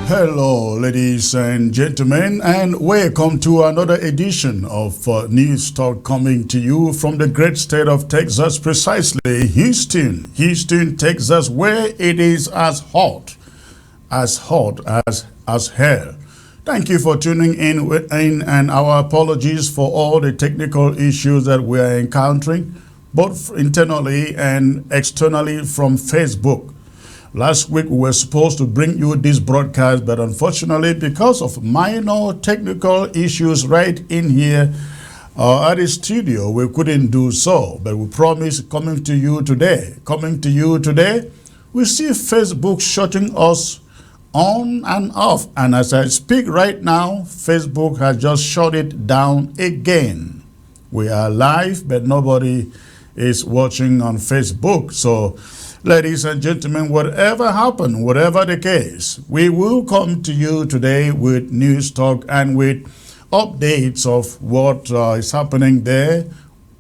Hello, ladies and gentlemen, and welcome to another edition of News Talk coming to you from the great state of Texas, precisely Houston, Texas, where it is as hot as hell. Thank you for tuning in, and our apologies for all the technical issues that we are encountering, both internally and externally from Facebook. Last week, we were supposed to bring you this broadcast, but unfortunately, because of minor technical issues right in here at the studio, we couldn't do so. But we promise coming to you today. We see Facebook shutting us on and off. And as I speak right now, Facebook has just shut it down again. We are live, but nobody is watching on Facebook. So, ladies and gentlemen, whatever happened, whatever the case, we will come to you today with news talk and with updates of what is happening there,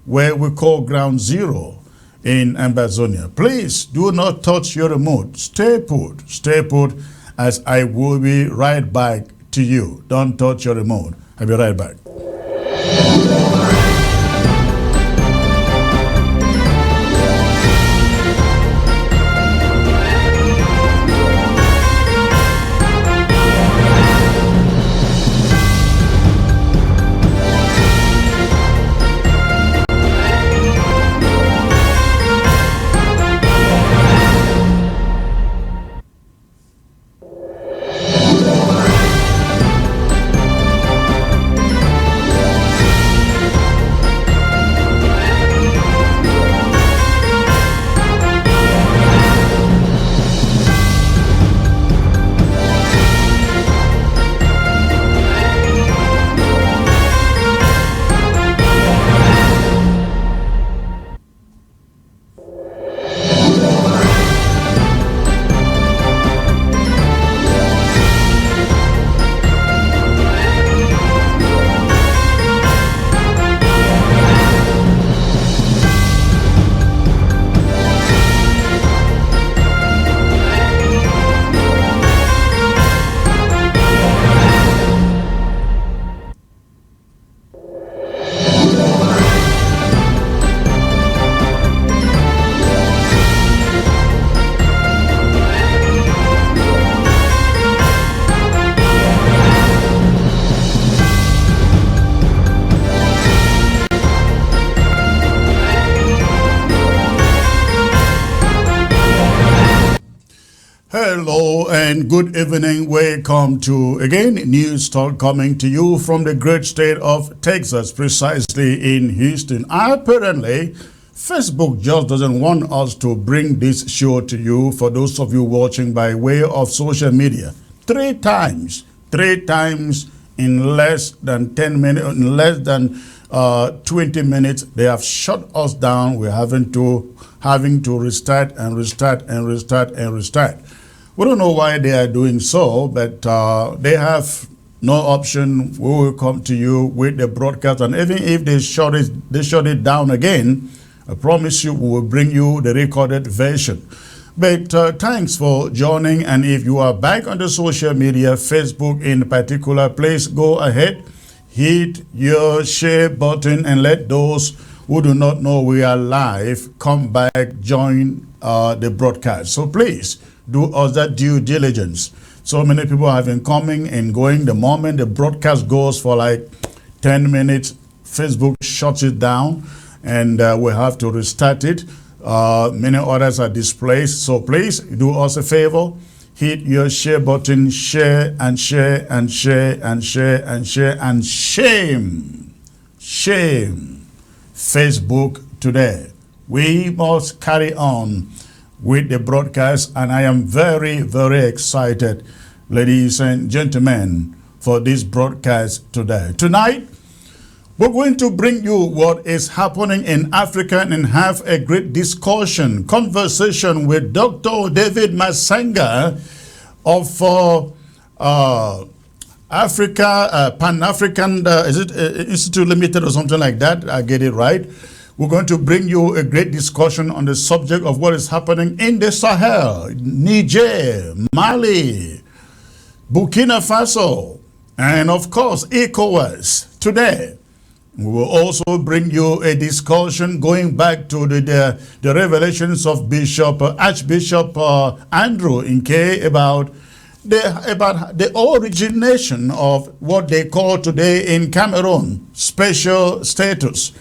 where we call Ground Zero in Amazonia. Please do not touch your remote. Stay put, as I will be right back to you. Don't touch your remote. I'll be right back. Hello and good evening. Welcome to again News Talk coming to you from the great state of Texas, precisely in Houston. Apparently, Facebook just doesn't want us to bring this show to you. For those of you watching by way of social media, three times in less than 10 minutes, in less than 20 minutes, they have shut us down. We're having to restart and restart and restart and restart. We don't know why they are doing so, but they have no option. We will come to you with the broadcast, and even if they shut it down again, I promise you we will bring you the recorded version. But thanks for joining, and if you are back on the social media, Facebook in particular, please go ahead, hit your share button, and let those who do not know we are live come back, join the broadcast. So please do us that due diligence. So many people have been coming and going. The moment the broadcast goes for like 10 minutes, Facebook shuts it down, and we have to restart it. Many others are displaced. So please do us a favor, hit your share button, share and share and share and share and share, and shame Facebook today. We must carry on with the broadcast, and I am very, very excited, ladies and gentlemen, for this broadcast today. Tonight, we're going to bring you what is happening in Africa and have a great conversation with Dr. David Masanga of Africa, Pan-African, Institute Limited or something like that. I get it right. We're going to bring you a great discussion on the subject of what is happening in the Sahel, Niger, Mali, Burkina Faso, and of course Ecowas. Today, we will also bring you a discussion going back to the revelations of Archbishop Andrew Nke about the origination of what they call today in Cameroon special status.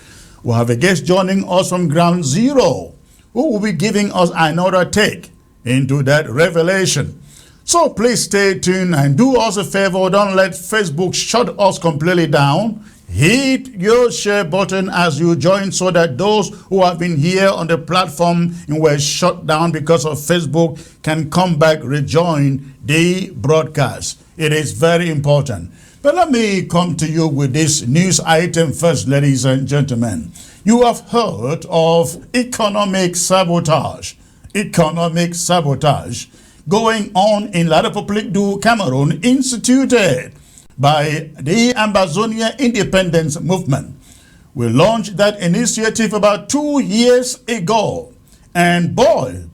We have a guest joining us from Ground Zero who will be giving us another take into that revelation. So please stay tuned and do us a favor. Don't let Facebook shut us completely down. Hit your share button as you join so that those who have been here on the platform and were shut down because of Facebook can come back, rejoin the broadcast. It is very important. But let me come to you with this news item first, ladies and gentlemen. You have heard of economic sabotage. Economic sabotage going on in La République du Cameroon, instituted by the Ambazonia Independence Movement. We launched that initiative about 2 years ago. And boy,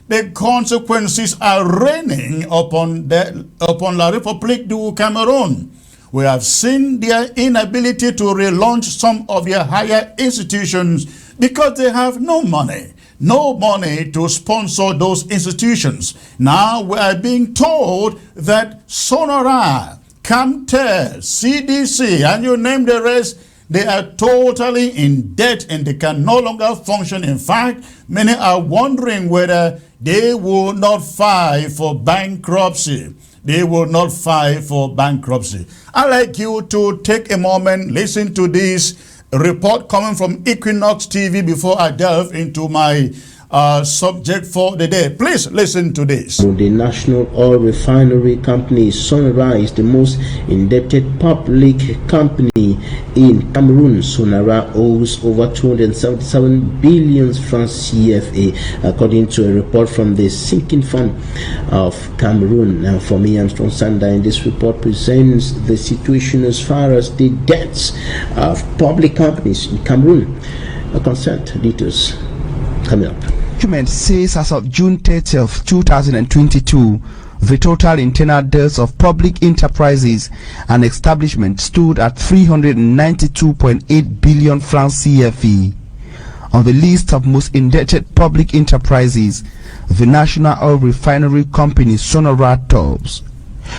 the consequences are raining upon La République du Cameroon. We have seen their inability to relaunch some of their higher institutions because they have no money to sponsor those institutions. Now we are being told that Sonora, Camtel, CDC, and you name the rest, they are totally in debt and they can no longer function. In fact, many are wondering whether they will not file for bankruptcy. They will not file for bankruptcy. I'd like you to take a moment, listen to this report coming from Equinox TV before I delve into my subject for the day. Please listen to this. The national oil refinery company Sonora is the most indebted public company in Cameroon. Sonora owes over 277 billion francs CFA, according to a report from the Sinking Fund of Cameroon. Now, for me, Armstrong Sanda, in this report presents the situation as far as the debts of public companies in Cameroon are concerned. Details coming up. Document says as of June 30th, 2022, the total internal debts of public enterprises and establishments stood at 392.8 billion francs CFA. On the list of most indebted public enterprises, the national oil refinery company Sonora tops.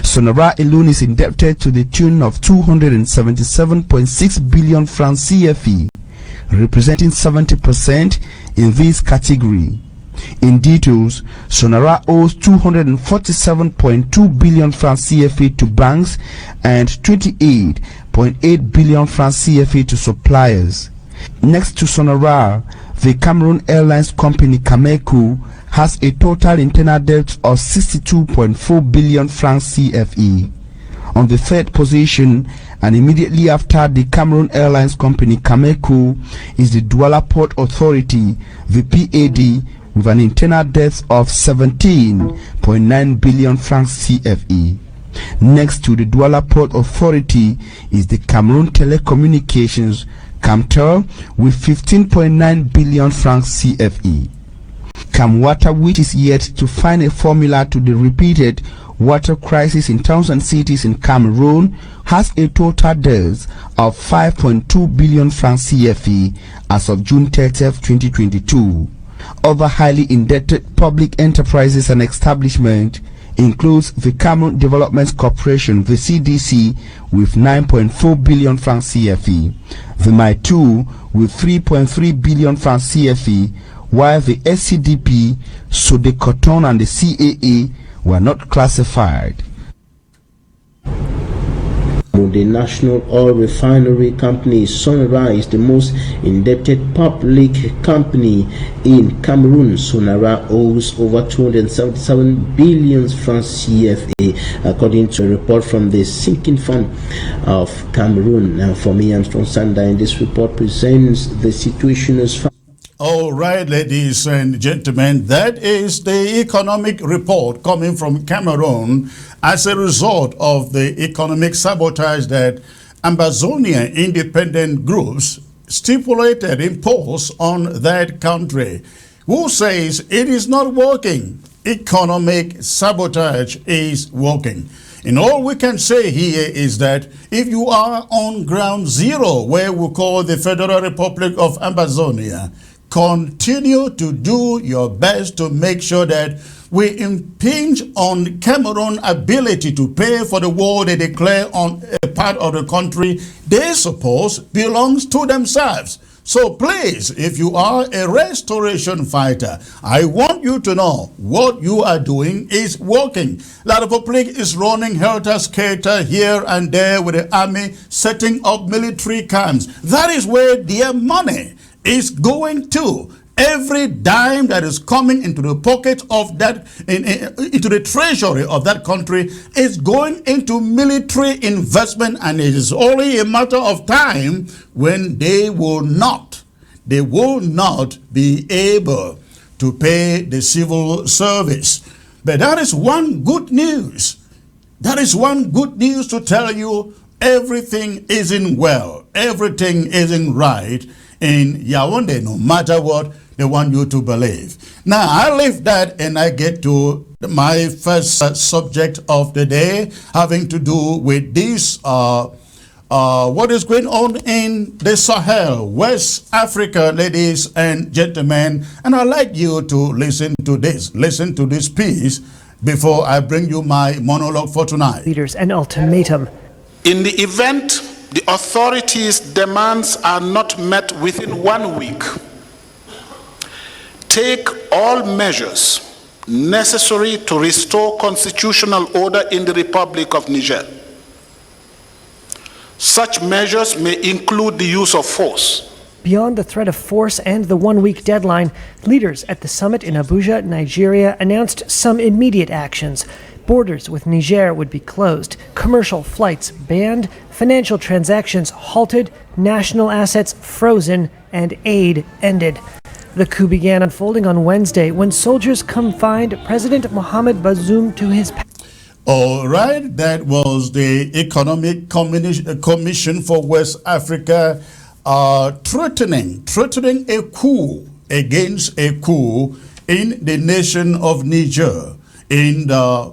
Sonora alone is indebted to the tune of 277.6 billion francs CFA, representing 70% in this category. In details, Sonora owes 247.2 billion francs CFA to banks and 28.8 billion francs CFA to suppliers. Next to Sonora, the Cameroon Airlines company Cameroon has a total internal debt of 62.4 billion francs CFA. On the third position, and immediately after the Cameroon Airlines company Cameroon, is the Douala Port Authority, the PAD, with an internal debt of 17.9 billion francs CFA. Next to the Douala Port Authority is the Cameroon Telecommunications, Camtel, with 15.9 billion francs CFA. Camwater, which is yet to find a formula to the repeated water crisis in towns and cities in Cameroon, has a total debt of 5.2 billion francs CFA as of June 30th, 2022. Other highly indebted public enterprises and establishments includes the Cameroon Development Corporation, the CDC, with 9.4 billion francs CFA, the MI2 with 3.3 billion francs CFA, while the SCDP, Sodecoton, and the CAA were not classified. The national oil refinery company Sonora is the most indebted public company in Cameroon. Sonora owes over 277 billion francs CFA, according to a report from the Sinking Fund of Cameroon. Now, for me, Armstrong Sanda, in this report presents the situation as far. All right, ladies and gentlemen, that is the economic report coming from Cameroon as a result of the economic sabotage that Ambazonia independent groups stipulated, imposed on that country, who says it is not working. economic sabotage is working. And all we can say here is that if you are on ground zero, where we call the Federal Republic of Amazonia, continue to do your best to make sure that we impinge on Cameroon's ability to pay for the war they declare on a part of the country they suppose belongs to themselves. So please, if you are a restoration fighter, I want you to know what you are doing is working. La Republic is running helter-skelter here and there with the army setting up military camps. That is where their money is going to. Every dime that is coming into the pocket of that, into the treasury of that country is going into military investment, and it is only a matter of time when they will not be able to pay the civil service. But that is one good news. That is one good news to tell you everything isn't well. Everything isn't right in Yaoundé, no matter what they want you to believe. Now, I leave that and I get to my first subject of the day, having to do with this, what is going on in the Sahel, West Africa, ladies and gentlemen. And I'd like you to listen to this piece before I bring you my monologue for tonight. Leaders an ultimatum. In the event the authorities' demands are not met within 1 week, take all measures necessary to restore constitutional order in the Republic of Niger. Such measures may include the use of force. Beyond the threat of force and the 1-week deadline, leaders at the summit in Abuja, Nigeria, announced some immediate actions. Borders with Niger would be closed, commercial flights banned, financial transactions halted, national assets frozen, and aid ended. The coup began unfolding on Wednesday when soldiers confined President Mohamed Bazoum to his palace. All right, that was the Economic Commission for West Africa threatening a coup against a coup in the nation of Niger in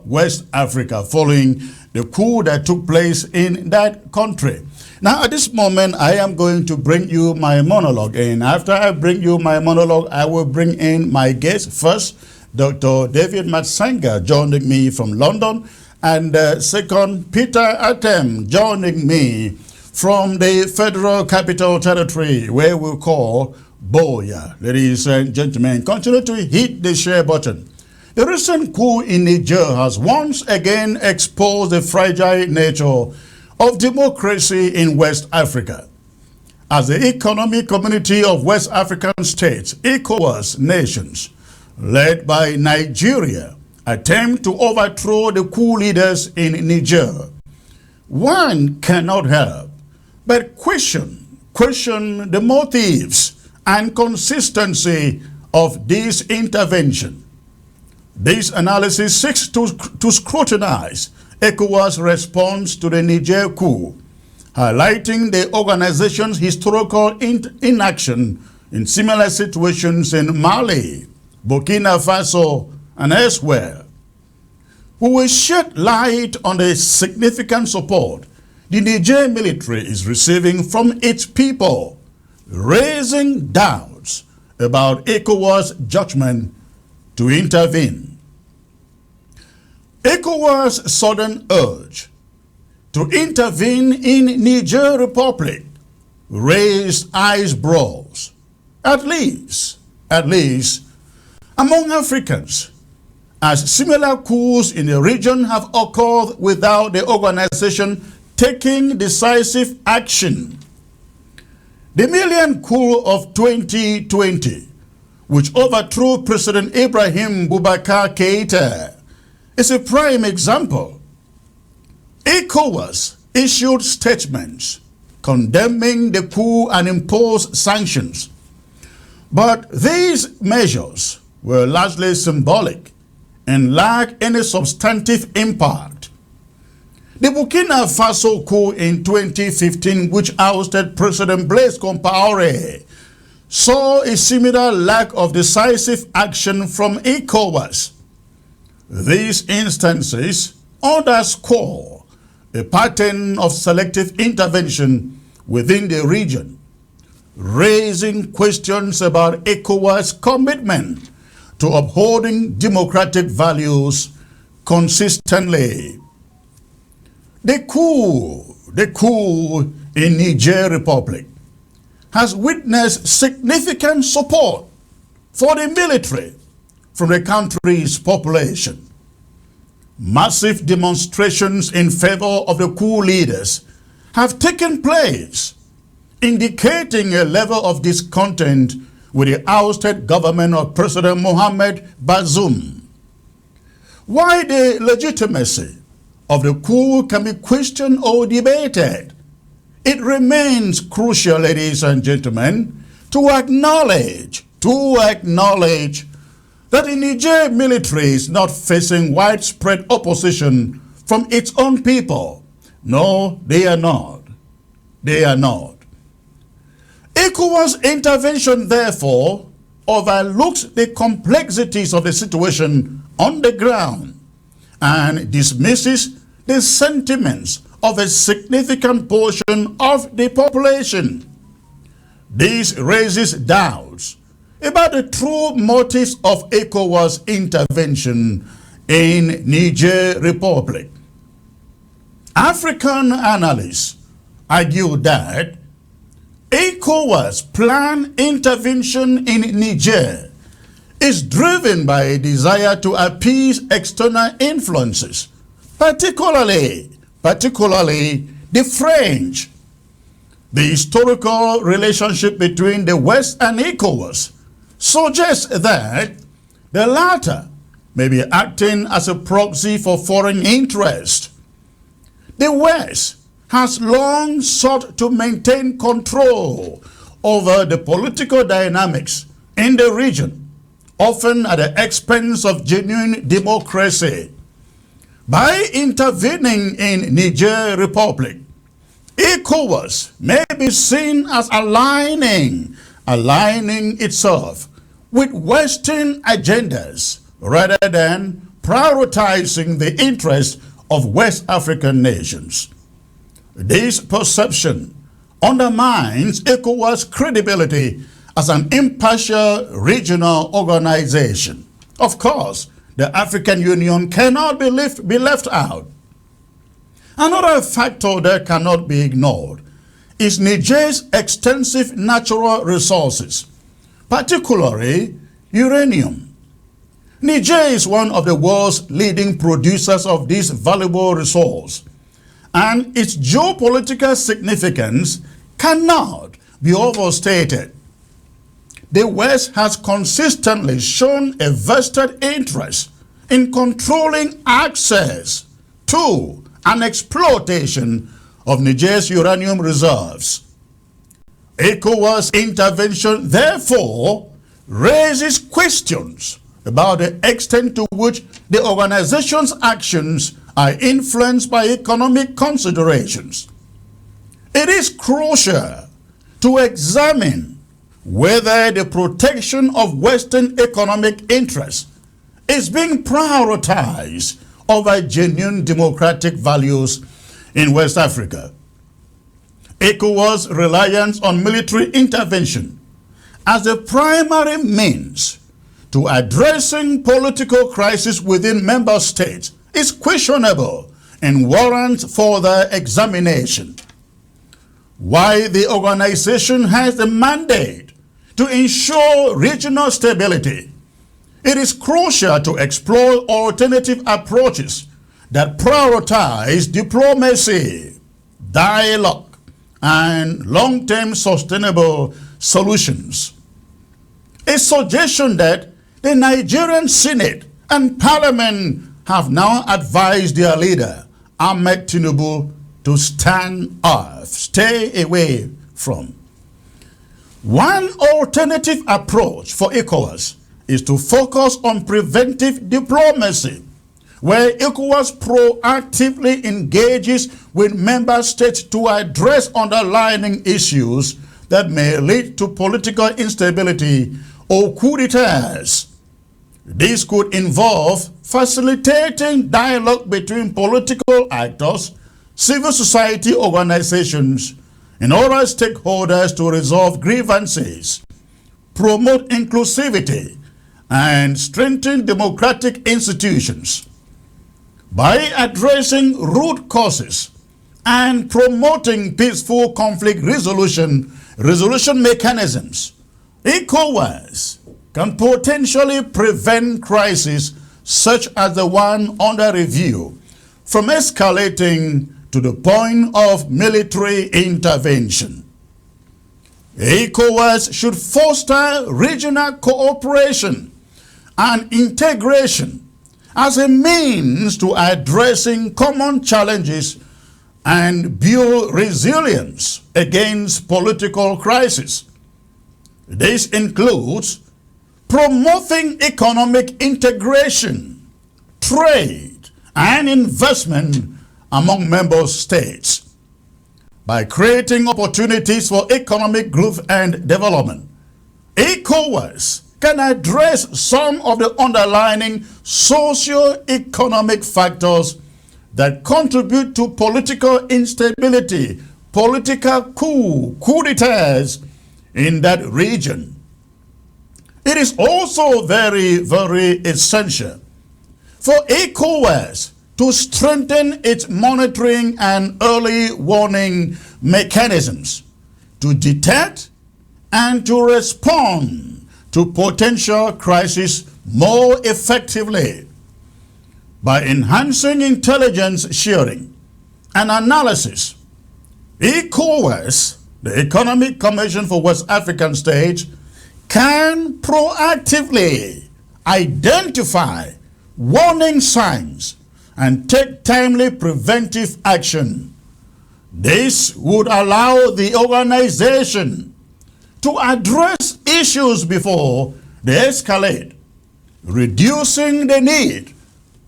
West Africa, following the coup that took place in that country. Now, at this moment, I am going to bring you my monologue. And after I bring you my monologue, I will bring in my guest. First, Dr. David Masanga joining me from London. And second, Peter Atem joining me from the Federal Capital Territory, where we call Boya. Ladies and gentlemen, continue to hit the share button. The recent coup in Niger has once again exposed the fragile nature of democracy in West Africa. As the Economic Community of West African States, Ecowas nations, led by Nigeria, attempt to overthrow the coup leaders in Niger, one cannot help but question the motives and consistency of this intervention. This analysis seeks to scrutinize Ecowas' response to the Niger coup, highlighting the organization's historical inaction in similar situations in Mali, Burkina Faso, and elsewhere. We will shed light on the significant support the Niger military is receiving from its people, raising doubts about ECOWAS' judgment to intervene. ECOWAS' sudden urge to intervene in Niger Republic raised eyebrows, at least among Africans, as similar coups in the region have occurred without the organization taking decisive action. The Malian coup of 2020, which overthrew President Ibrahim Boubacar Keïta, is a prime example. ECOWAS issued statements condemning the coup and imposed sanctions. But these measures were largely symbolic and lacked any substantive impact. The Burkina Faso coup in 2015, which ousted President Blaise Compaoré, saw a similar lack of decisive action from ECOWAS. These instances underscore a pattern of selective intervention within the region, raising questions about Ecowas' commitment to upholding democratic values consistently. The coup in Niger Republic has witnessed significant support for the military from the country's population. Massive demonstrations in favor of the coup leaders have taken place, indicating a level of discontent with the ousted government of President Mohamed Bazoum. Why the legitimacy of the coup can be questioned or debated, it remains crucial, ladies and gentlemen, to acknowledge that the Niger military is not facing widespread opposition from its own people. No, they are not. They are not. Ecowas' intervention, therefore, overlooks the complexities of the situation on the ground and dismisses the sentiments of a significant portion of the population. This raises doubts about the true motives of ECOWAS intervention in Niger Republic. African analysts argue that ECOWAS planned intervention in Niger is driven by a desire to appease external influences, particularly the French. The historical relationship between the West and ECOWAS suggests that the latter may be acting as a proxy for foreign interest. The West has long sought to maintain control over the political dynamics in the region, often at the expense of genuine democracy. By intervening in Niger Republic, ECOWAS may be seen as aligning itself with Western agendas rather than prioritizing the interests of West African nations. This perception undermines ECOWAS' credibility as an impartial regional organization. Of course, the African Union cannot be left out. Another factor that cannot be ignored is Niger's extensive natural resources, particularly uranium. Niger is one of the world's leading producers of this valuable resource, and its geopolitical significance cannot be overstated. The West has consistently shown a vested interest in controlling access to and exploitation of Niger's uranium reserves. ECOWAS intervention, therefore, raises questions about the extent to which the organization's actions are influenced by economic considerations. It is crucial to examine whether the protection of Western economic interests is being prioritized over genuine democratic values in West Africa. ECOWAS' reliance on military intervention as the primary means to addressing political crisis within member states is questionable and warrants further examination. While the organization has the mandate to ensure regional stability, it is crucial to explore alternative approaches that prioritize diplomacy, dialogue, and long-term sustainable solutions. A suggestion that the Nigerian Senate and Parliament have now advised their leader, Ahmed Tinubu, to stay away from. One alternative approach for ECOWAS is to focus on preventive diplomacy, where ECOWAS proactively engages with member states to address underlying issues that may lead to political instability or coup d'etats. This could involve facilitating dialogue between political actors, civil society organizations, and other stakeholders to resolve grievances, promote inclusivity, and strengthen democratic institutions. By addressing root causes and promoting peaceful conflict resolution mechanisms, Ecowas can potentially prevent crises such as the one under review from escalating to the point of military intervention. Ecowas should foster regional cooperation and integration as a means to addressing common challenges and build resilience against political crises. This includes promoting economic integration, trade, and investment among member states. By creating opportunities for economic growth and development, Ecowas can address some of the underlying socio-economic factors that contribute to political instability, political coup d'etats in that region. It is also very, very essential for Ecowas to strengthen its monitoring and early warning mechanisms to detect and to respond to potential crises more effectively. By enhancing intelligence sharing and analysis, Ecowas, the Economic Commission for West African States, can proactively identify warning signs and take timely preventive action. This would allow the organization to address issues before they escalate, reducing the need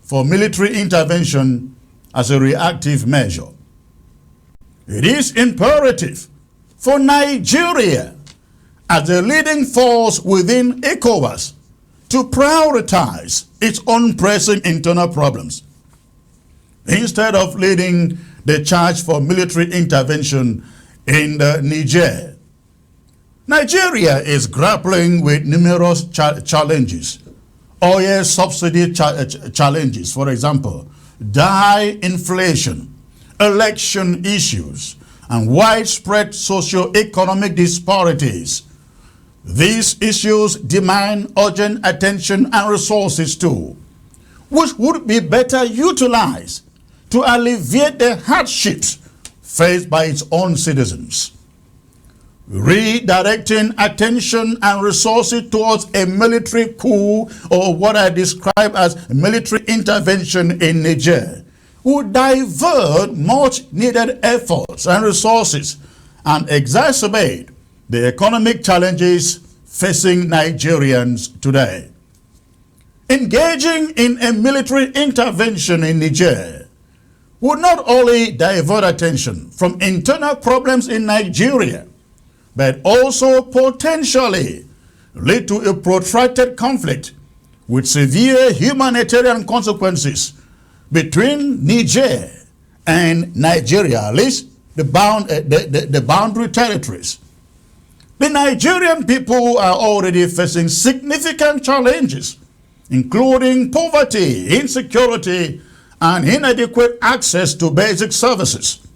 for military intervention as a reactive measure. It is imperative for Nigeria, as the leading force within Ecowas, to prioritize its own pressing internal problems instead of leading the charge for military intervention in Niger. Nigeria is grappling with numerous challenges. Oil subsidy challenges, for example, high inflation, election issues, and widespread socio-economic disparities. These issues demand urgent attention and resources too, which would be better utilized to alleviate the hardships faced by its own citizens. Redirecting attention and resources towards a military coup, or what I describe as military intervention in Niger, would divert much needed efforts and resources and exacerbate the economic challenges facing Nigerians today. Engaging in a military intervention in Niger would not only divert attention from internal problems in Nigeria, but also potentially lead to a protracted conflict with severe humanitarian consequences between Niger and Nigeria, at least the boundary territories. The Nigerian people are already facing significant challenges, including poverty, insecurity, and inadequate access to basic services.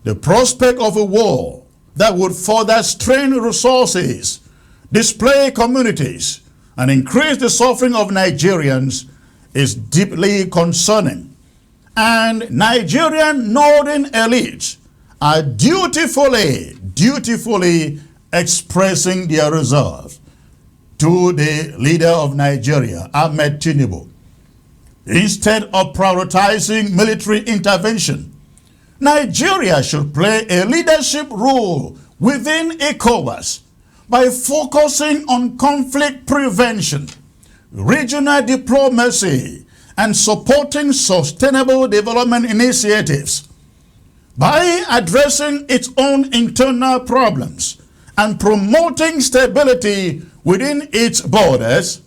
The prospect of a war that would further strain resources, displace communities, and increase the suffering of Nigerians is deeply concerning. And Nigerian northern elites are dutifully expressing their reserve to the leader of Nigeria, Ahmed Tinubu. Instead of prioritizing military intervention, Nigeria should play a leadership role within Ecowas by focusing on conflict prevention, regional diplomacy, and supporting sustainable development initiatives. By addressing its own internal problems and promoting stability within its borders,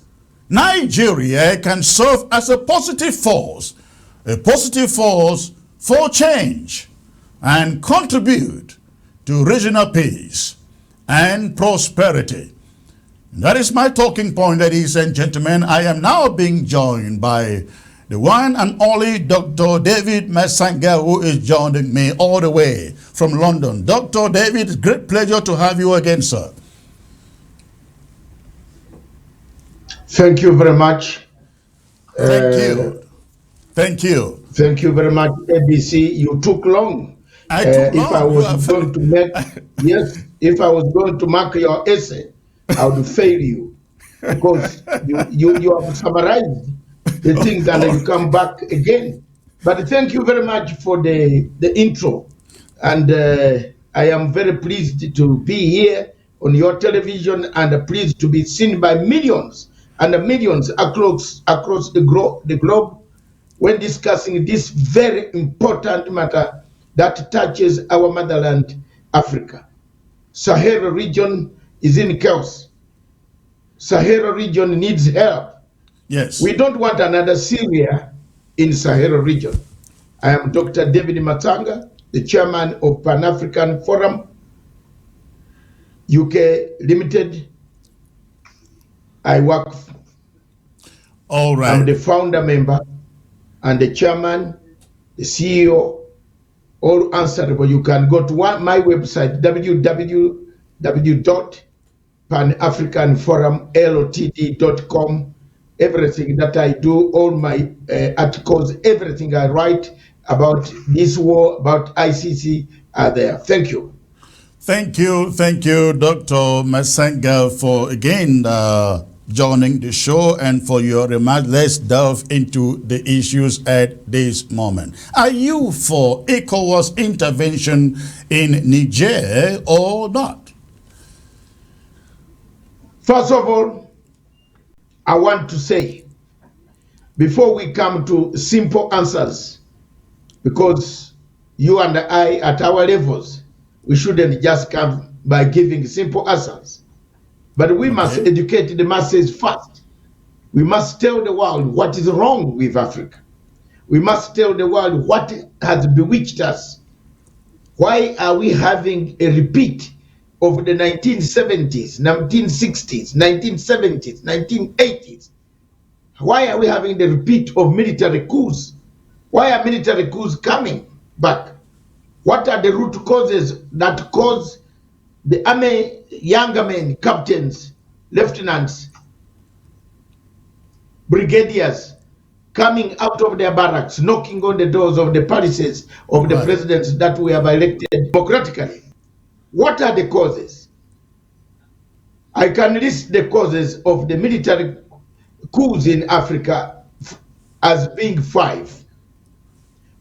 Nigeria can serve as a positive force for change and contribute to regional peace and prosperity. That is my talking point, ladies and gentlemen. I am now being joined by the one and only Dr. David Masanga, who is joining me all the way from London. Dr. David, it's a great pleasure to have you again, sir. Thank you very much. Thank you. Thank you. Thank you very much, ABC. You took long. I took long. If I was going to make, yes, if I was going to mark your essay, I would fail you because you have summarized the things and then you come back again. But thank you very much for the intro. And I am very pleased to be here on your television and pleased to be seen by millions and millions across the globe when discussing this very important matter that touches our motherland, Africa. Sahel region is in chaos. Sahel region needs help. Yes. We don't want another Syria in Sahel region. I am Dr. David Masanga, the chairman of Pan-African Forum, UK Limited. I work. All right. I'm the founder member and the chairman, the CEO, all answerable. You can go to my website, www.panafricanforumltd.com. Everything that I do, all my articles, everything I write about this war, about ICC are there. Thank you. Thank you, Dr. Masanga, for again joining the show and for your remarks. Let's delve into the issues at this moment. Are you for Ecowas intervention in Niger or not? First of all, I want to say, before we come to simple answers, because you and I at our levels, we shouldn't just come by giving simple answers. But we must educate the masses first. We must tell the world what is wrong with Africa. We must tell the world what has bewitched us. Why are we having a repeat of the 1970s, 1960s, 1970s, 1980s? Why are we having the repeat of military coups? Why are military coups coming back? What are the root causes that cause the army, younger men, captains, lieutenants, brigadiers, coming out of their barracks, knocking on the doors of the palaces of the presidents that we have elected democratically? What are the causes? I can list the causes of the military coups in Africa as being 5.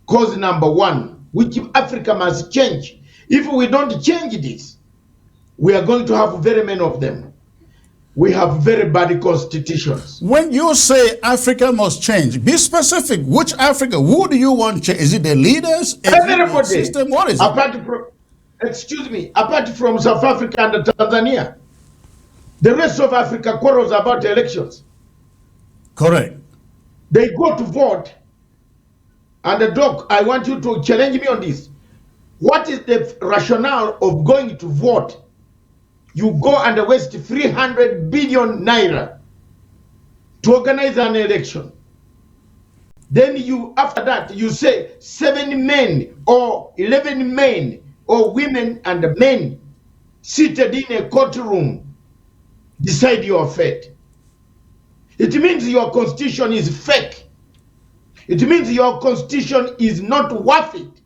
Cause number 1, which Africa must change. If we don't change this, we are going to have very many of them. We have very bad constitutions. When you say Africa must change, be specific. Which Africa? Who do you want to change? Is it the leaders? Everybody. System? What is it? Apart from South Africa and Tanzania, the rest of Africa quarrels about elections. Correct. They go to vote. And Doc, I want you to challenge me on this. What is the rationale of going to vote? You go and waste 300 billion naira to organize an election. Then you, after that, you say 7 men or 11 men or women and men seated in a courtroom decide your fate. It means your constitution is fake. It means your constitution is not worth it.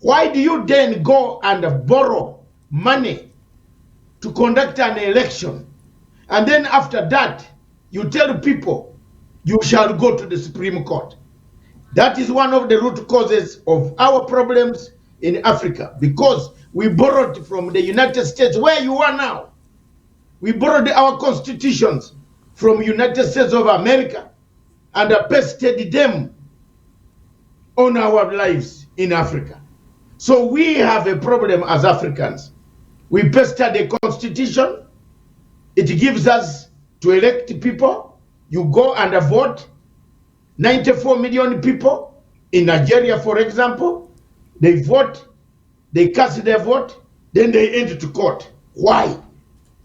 Why do you then go and borrow money to conduct an election? And then after that, you tell people you shall go to the Supreme Court. That is one of the root causes of our problems in Africa, because we borrowed from the United States, where you are now. We borrowed our constitutions from United States of America and pasted them on our lives in Africa. So we have a problem as Africans. We pasted a constitution. It gives us to elect people. You go and vote. 94 million people in Nigeria, for example, they vote, they cast their vote, then they enter to court. Why?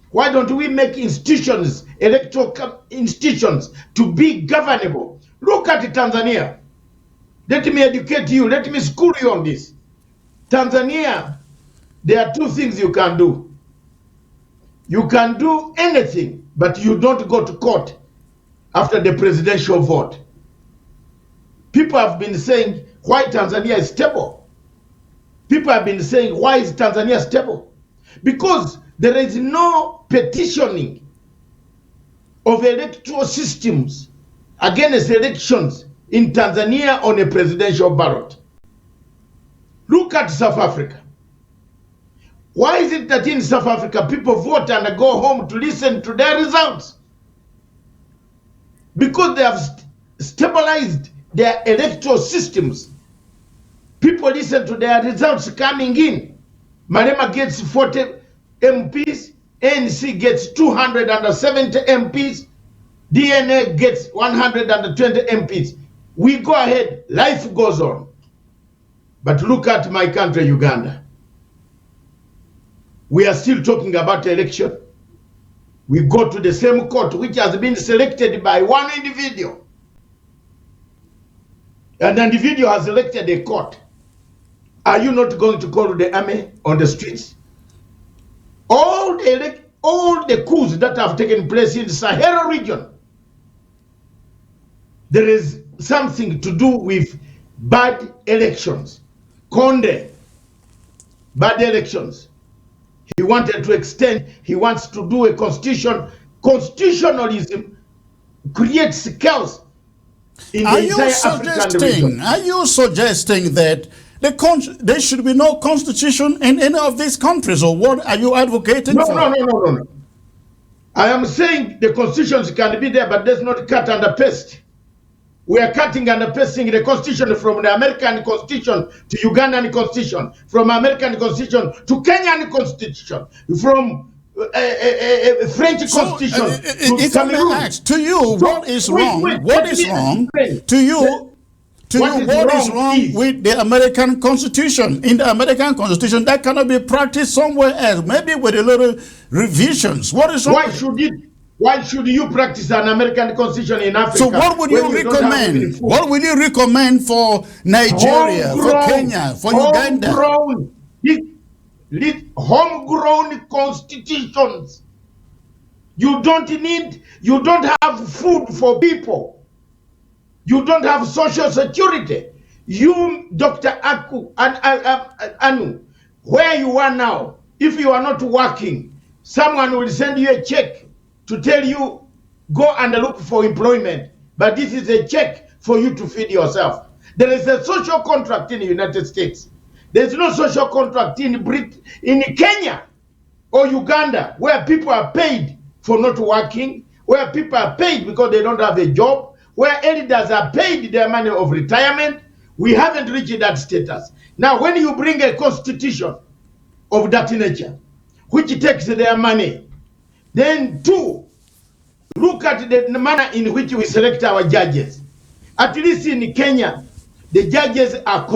Why don't we make institutions, electoral institutions, to be governable? Look at Tanzania. Let me educate you. Let me school you on this. Tanzania, there are two things you can do. You can do anything, but you don't go to court after the presidential vote. People have been saying why Tanzania is stable. People have been saying why is Tanzania stable? Because there is no petitioning of electoral systems against elections in Tanzania on a presidential ballot. Look at South Africa. Why is it that in South Africa people vote and go home to listen to their results? Because they have stabilized their electoral systems. People listen to their results coming in. Malema gets 40 MPs, ANC gets 270 MPs, DNA gets 120 MPs. We go ahead, life goes on. But look at my country, Uganda. We are still talking about election. We go to the same court which has been selected by one individual. An individual has elected a court. Are you not going to call the army on the streets? All the coups that have taken place in the Sahel region, there is something to do with bad elections. Conde, bad elections. He wanted to extend, he wants to do a constitution. Constitutionalism creates chaos in the entire African region. Are you suggesting that there should be no constitution in any of these countries, or what are you advocating for? No. I am saying the constitutions can be there, but let's not cut and paste. We are cutting and pasting the constitution from the American constitution to Ugandan constitution, from American constitution to Kenyan constitution, from French constitution to Cameroon. Ask, to you, what is wrong? What is wrong? To you, what is wrong with the American Constitution? In the American Constitution, that cannot be practiced somewhere else, maybe with a little revisions. What is wrong? Why should you practice an American Constitution in Africa? So what would you recommend? What will you recommend for Nigeria, for Kenya, for Uganda? Homegrown constitutions. You don't have food for people. You don't have social security. You, Dr. Anu, where you are now, if you are not working, someone will send you a check to tell you, go and look for employment. But this is a check for you to feed yourself. There is a social contract in the United States. There's no social contract in Kenya or Uganda, where people are paid for not working, where people are paid because they don't have a job, where elders are paid their money of retirement. We haven't reached that status. Now, when you bring a constitution of that nature, which takes their money, then two, look at the manner in which we select our judges. At least in Kenya, the judges are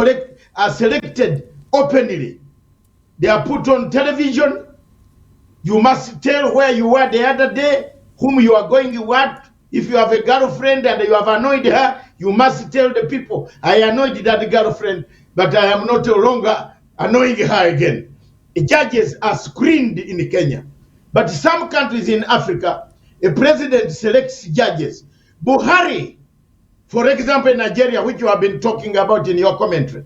selected openly. They are put on television. You must tell where you were the other day, whom you are going what. If you have a girlfriend and you have annoyed her, you must tell the people, I annoyed that girlfriend, but I am not longer annoying her again. The judges are screened in Kenya. But some countries in Africa, a president selects judges. Buhari, for example, in Nigeria, which you have been talking about in your commentary,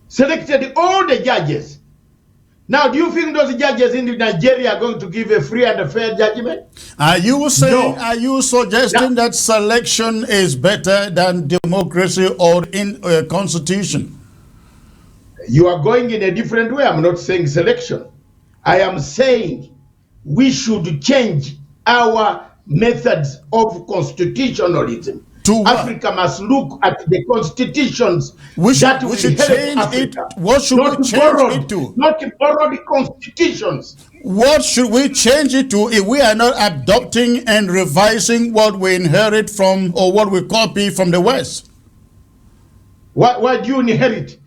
selected all the judges. Now, do you think those judges in Nigeria are going to give a free and a fair judgment? Are you saying, No. are you suggesting that selection is better than democracy or in a constitution? You are going in a different way. I'm not saying selection. I am saying we should change our methods of constitutionalism. To what? Africa must look at the constitutions We should that will change help it. Africa. What should we change it to? Not borrowed constitutions. What should we change it to if we are not adopting and revising what we inherit from or what we copy from the West? Why do you inherit?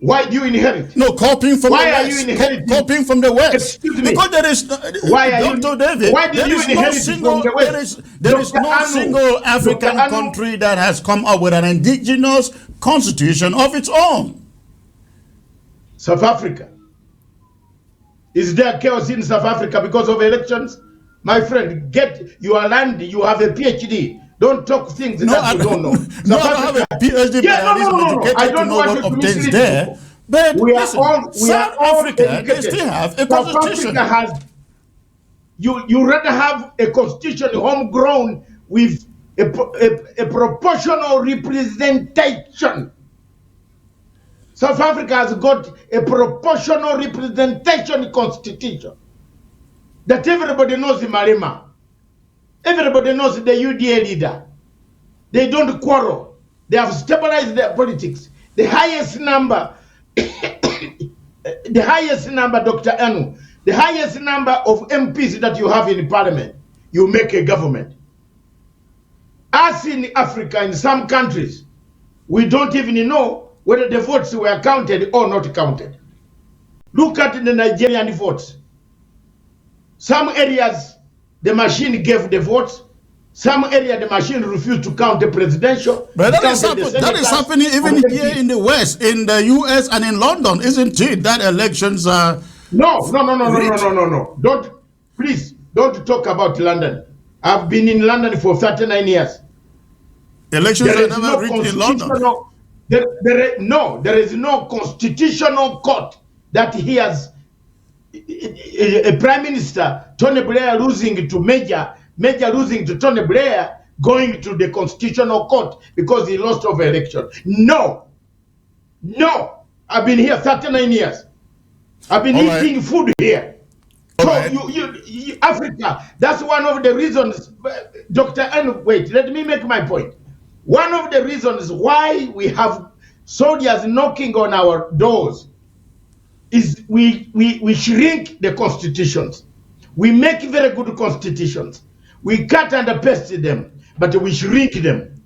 Why do you inherit? No, copying from Why the are West. you inheriting? Copying from the West. Excuse me. Because there is Why are you? Dr. David, Why did there you is no inherit single from the West? there is Dr. no Anu, single African Dr. Anu, country that has come up with an indigenous constitution of its own. South Africa. Is there chaos in South Africa because of elections? My friend, get your land. You have a PhD. Don't talk things that you don't know. No, I don't have a PhD, Yeah, but no. educated I to don't know want what you to obtains mislead there. people. But We are listen, all South Africa, they educated. still have a South constitution. Africa has. You rather have a constitution homegrown with a proportional representation. South Africa has got a proportional representation constitution that everybody knows the Malema. Everybody knows the UDA leader. They don't quarrel. They have stabilized their politics. The highest number, Dr. Anu, the highest number of MPs that you have in parliament, you make a government. As in Africa, in some countries, we don't even know whether the votes were counted or not counted. Look at the Nigerian votes. Some areas, the machine gave the votes. Some area, the machine refused to count the presidential. But that is happening even here in the West, in the US and in London, isn't it? That elections are... No. Please, don't talk about London. I've been in London for 39 years. Elections are never rigged in London. There is no constitutional court that hears a Prime Minister, Tony Blair, losing to Major losing to Tony Blair, going to the constitutional court because he lost over election. No. I've been here 39 years. I've been eating food here. So you, Africa, that's one of the reasons, Dr. N, wait, let me make my point. One of the reasons why we have soldiers knocking on our doors is we shrink the constitutions. We make very good constitutions. We cut and paste them, but we shrink them.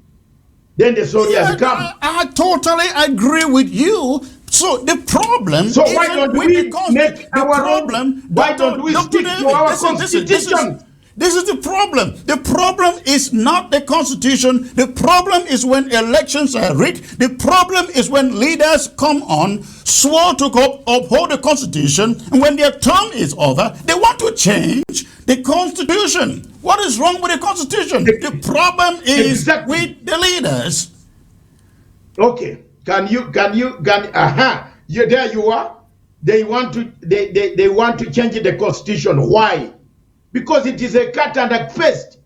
Then the soldiers come. I totally agree with you. So the problem. So why don't we make our problem? Why don't we stick to our constitution? This is the problem. The problem is not the constitution. The problem is when elections are rigged. The problem is when leaders come on, swore to uphold the constitution, and when their term is over, they want to change the constitution. What is wrong with the constitution? The problem is with the leaders. Okay. There you are. They want to change the constitution. Why? Because it is a cut and paste.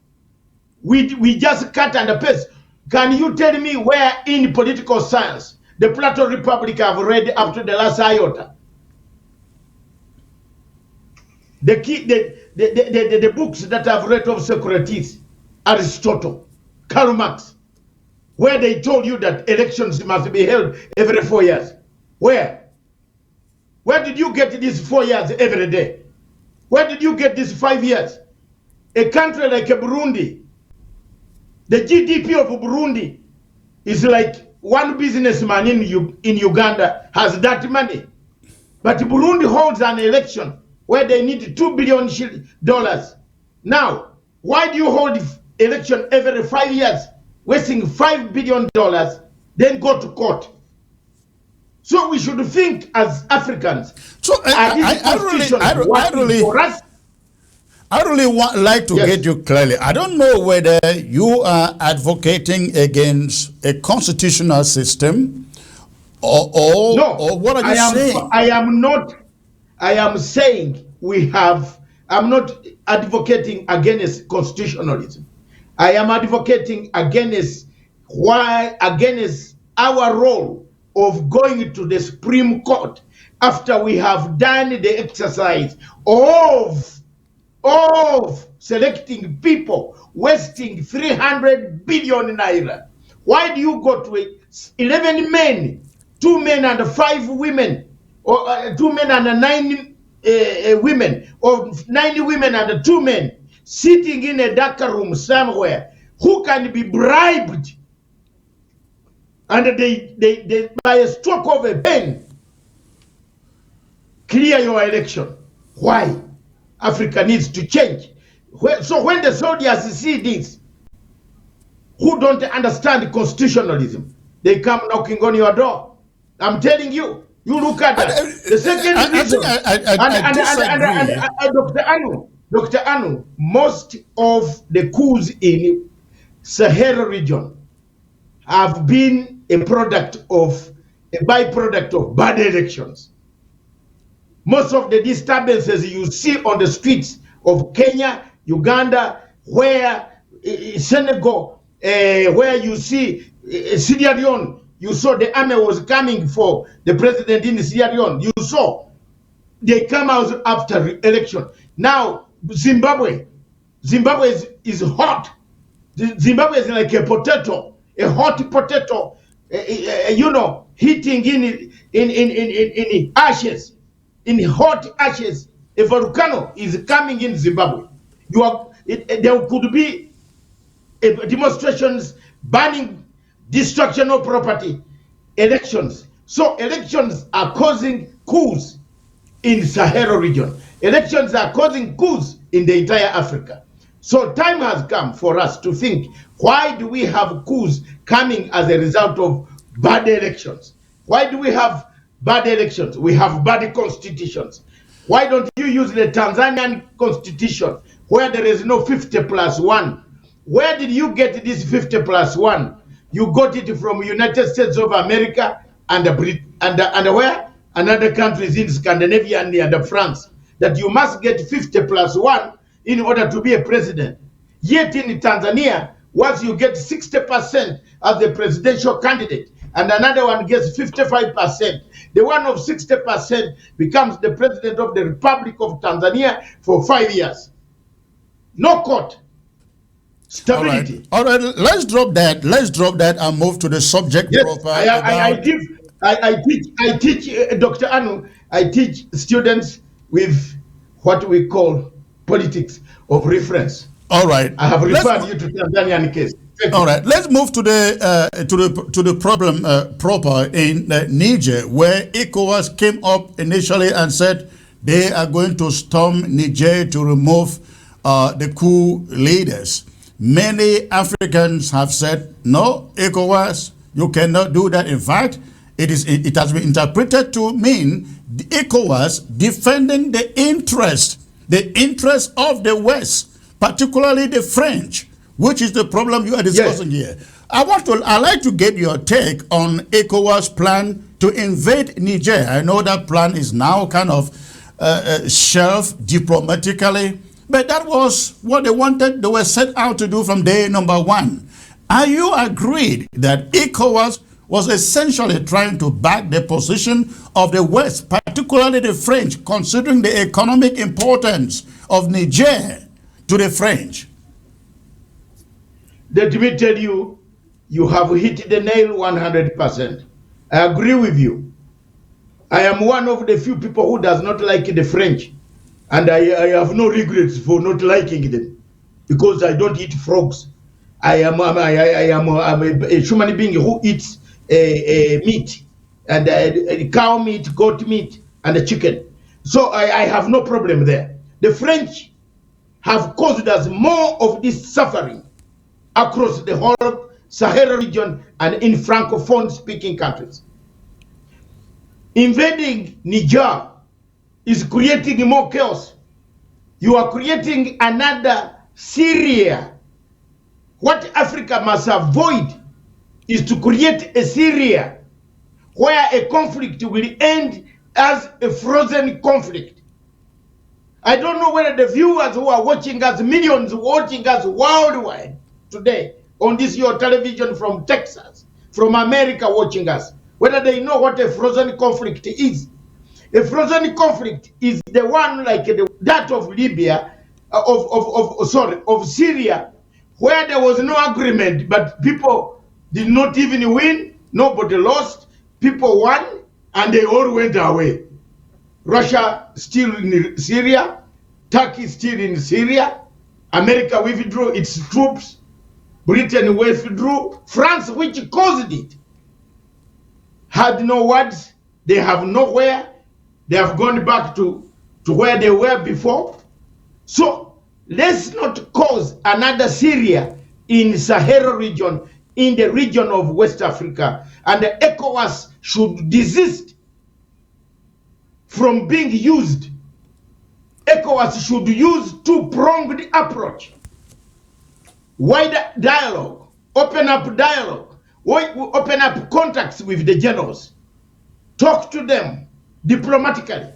We just cut and paste. Can you tell me where in political science the Plato Republic have read up to the last iota? The books that I've read of Socrates, Aristotle, Karl Marx, where they told you that elections must be held every 4 years. Where? Where did you get these 4 years every day? Where did you get this 5 years? A country like Burundi, the GDP of Burundi is like one businessman in Uganda has that money. But Burundi holds an election where they need $2 billion. Now, why do you hold election every 5 years, wasting $5 billion, then go to court? So we should think as Africans. So I really like to get you clearly. I don't know whether you are advocating against a constitutional system or what are you saying? I am saying I'm not advocating against constitutionalism. I am advocating against our role of going to the Supreme Court after we have done the exercise of of selecting people, wasting 300 billion naira. Why do you go to 11 men, 2 men and 5 women, or 2 men and 9 women, or 9 women and 2 men, sitting in a dark room somewhere, who can be bribed, and they by a stroke of a pen, clear your election? Why? Africa needs to change. So when the soldiers see this, who don't understand constitutionalism, they come knocking on your door. I'm telling you, you look at that. The second reason, Dr. Anu, most of the coups in Sahel region have been a byproduct of bad elections. Most of the disturbances you see on the streets of Kenya, Uganda, where Senegal, where you see Sierra Leone, you saw the army was coming for the president in Sierra Leone. You saw they come out after election. Now Zimbabwe is hot. Zimbabwe is like a potato, a hot potato, heating in ashes. In hot ashes, a volcano is coming in Zimbabwe. There could be demonstrations, burning, destruction of property, elections. So elections are causing coups in Sahel region. Elections are causing coups in the entire Africa. So time has come for us to think, why do we have coups coming as a result of bad elections? Why do we have bad elections? We have bad constitutions. Why don't you use the Tanzanian constitution where there is no 50+1? Where did you get this 50+1? You got it from United States of America and where? And other countries in Scandinavia and France, that you must get 50+1 in order to be a president. Yet in Tanzania, once you get 60% as the presidential candidate, and another one gets 55%, the one of 60% becomes the president of the Republic of Tanzania for 5 years. No court. Stability. All right. Let's drop that. Let's drop that and move to the subject proper. I teach Dr. Anu. I teach students with what we call politics of reference. All right. I have referred you to Tanzanian case. All right, let's move to the problem proper in Niger, where Ecowas came up initially and said they are going to storm Niger to remove the coup leaders. Many Africans have said, no, Ecowas, you cannot do that. In fact, it has been interpreted to mean the Ecowas defending the interest of the West, particularly the French, which is the problem you are discussing here. I'd like to get your take on ECOWAS' plan to invade Niger. I know that plan is now kind of shelved diplomatically, but that was what they wanted. They were set out to do from day number one. Are you agreed that ECOWAS was essentially trying to back the position of the West, particularly the French, considering the economic importance of Niger to the French? Let me tell you, you have hit the nail 100%. I agree with you. I am one of the few people who does not like the French, and I have no regrets for not liking them, because I don't eat frogs. I'm a human being who eats meat, and cow meat, goat meat, and chicken. So I have no problem there. The French have caused us more of this suffering across the whole Sahel region and in Francophone speaking countries. Invading Niger is creating more chaos. You are creating another Syria. What Africa must avoid is to create a Syria where a conflict will end as a frozen conflict. I don't know whether the viewers who are watching us, millions watching us worldwide today on this your television from Texas, from America watching us, whether they know what a frozen conflict is. A frozen conflict is the one like that of Libya of Syria, where there was no agreement, but people did not even win, nobody lost, people won, and they all went away. Russia still in Syria, Turkey still in Syria, America withdrew its troops, Britain withdrew, France, which caused it, had no words, they have nowhere, they have gone back to where they were before. So let's not cause another Syria in Sahel region, in the region of West Africa. And the Ecowas should desist from being used. Ecowas should use two-pronged approach. Wider dialogue, open up dialogue, open up contacts with the generals. Talk to them diplomatically.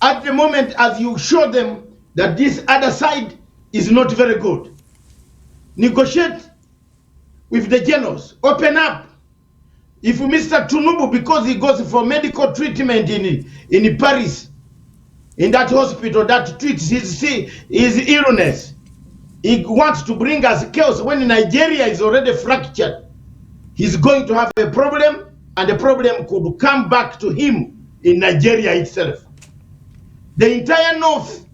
At the moment, as you show them that this other side is not very good, negotiate with the generals, open up. If Mr. Tunubu, because he goes for medical treatment in Paris, in that hospital that treats his illness, he wants to bring us chaos when Nigeria is already fractured, he's going to have a problem, and the problem could come back to him in Nigeria itself. The entire north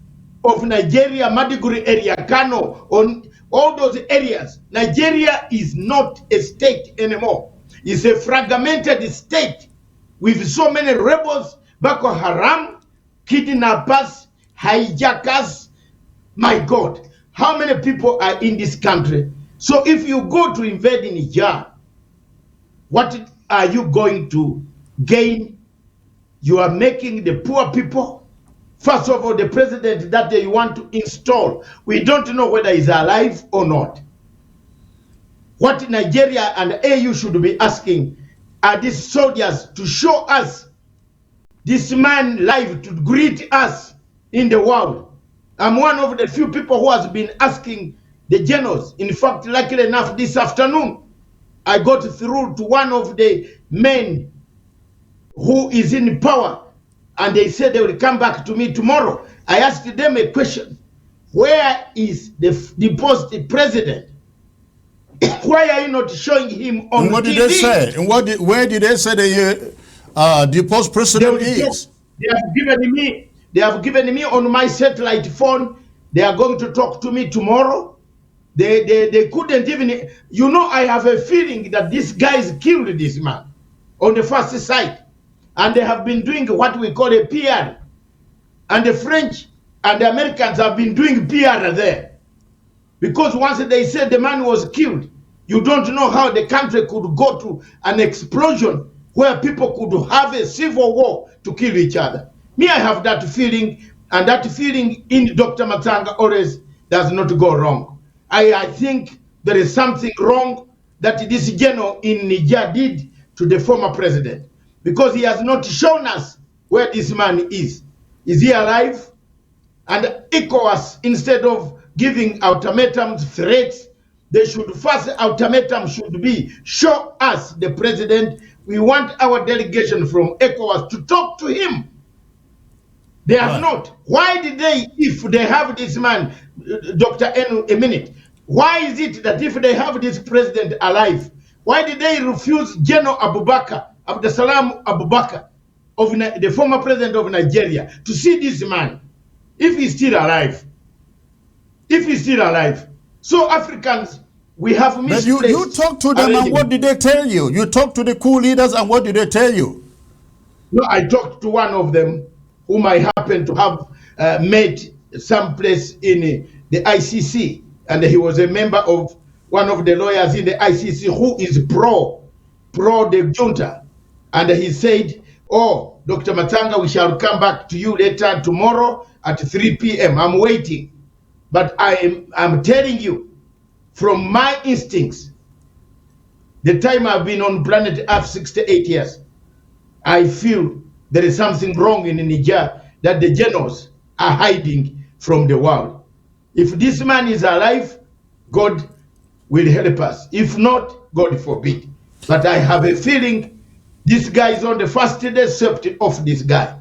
of Nigeria, Maiduguri area, Kano, on all those areas, Nigeria is not a state anymore. It's a fragmented state with so many rebels, Boko Haram, kidnappers, hijackers. My God, how many people are in this country? So if you go to invade in Niger, what are you going to gain? You are making the poor people. First of all, the president that they want to install, we don't know whether he's alive or not. What Nigeria and AU should be asking are these soldiers to show us this man live, to greet us in the world. I'm one of the few people who has been asking the generals. In fact, luckily enough, this afternoon, I got through to one of the men who is in power, and they said they will come back to me tomorrow. I asked them a question. Where is the deposed president? Why are you not showing him on and what TV? did they say? And where did they say the deposed president is? They have given me on my satellite phone. They are going to talk to me tomorrow. They couldn't even, you know, I have a feeling that these guys killed this man on the first site. And they have been doing what we call a PR. And the French and the Americans have been doing PR there. Because once they said the man was killed, you don't know how the country could go to an explosion where people could have a civil war to kill each other. Me, I have that feeling, and that feeling in Dr. Masanga always does not go wrong. I think there is something wrong that this general in Niger did to the former president, because he has not shown us where this man is. Is he alive? And Ecowas, instead of giving ultimatums, threats, they should first ultimatum should be, show us the president. We want our delegation from Ecowas to talk to him. They have not. Why did they, if they have this man, Dr. Enu, a minute, why is it that if they have this president alive, why did they refuse General Abubakar, Abdesalam Abubakar, of the former president of Nigeria, to see this man, if he's still alive? If he's still alive. So Africans, we have misplaced. But you talked to them, and what did they tell you? You talked to the coup leaders, and what did they tell you? No, I talked to one of them, whom I happen to have met someplace in the ICC, and he was a member of one of the lawyers in the ICC who is pro the junta. And he said, oh, Dr. Masanga, we shall come back to you later tomorrow at 3 p.m. I'm waiting. But I'm telling you, from my instincts, the time I've been on planet Earth, 68 years, I feel there is something wrong in Niger that the generals are hiding from the world. If this man is alive, God will help us. If not, God forbid. But I have a feeling this guy is on the first day safety of this guy.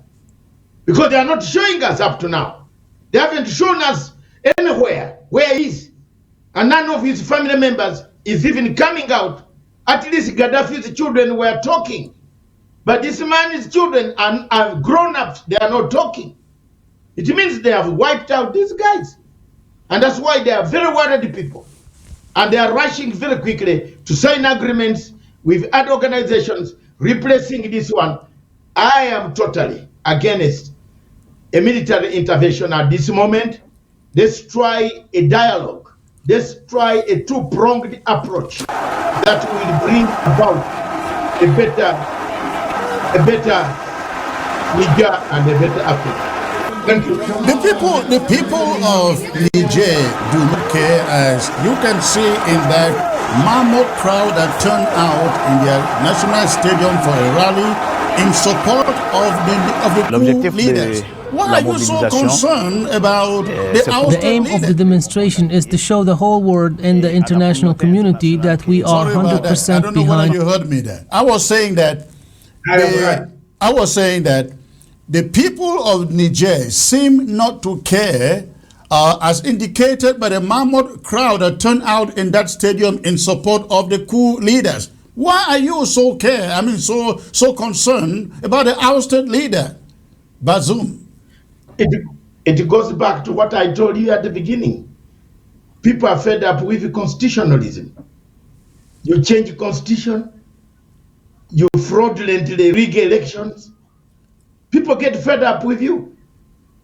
Because they are not showing us up to now. They haven't shown us anywhere where he is. And none of his family members is even coming out. At least Gaddafi's children were talking. But this man's children are grown-ups. They are not talking. It means they have wiped out these guys. And that's why they are very worried people. And they are rushing very quickly to sign agreements with other organizations replacing this one. I am totally against a military intervention at this moment. Let's try a dialogue. Let's try a two-pronged approach that will bring about a better Niger and a better Africa. Thank you. The people of Niger do not care, as you can see in that mammoth crowd that turned out in their national stadium for a rally in support of the coup leaders. Why are you so concerned about the ousted The aim of the demonstration is to show the whole world and the international community that we are 100% behind. I don't know whether you heard me there. I was saying that the people of Niger seem not to care, as indicated by the mammoth crowd that turned out in that stadium in support of the coup leaders. Why are you so so concerned about the ousted leader, Bazoum? It goes back to what I told you at the beginning. People are fed up with constitutionalism. You change the constitution, you fraudulently rig elections. People get fed up with you.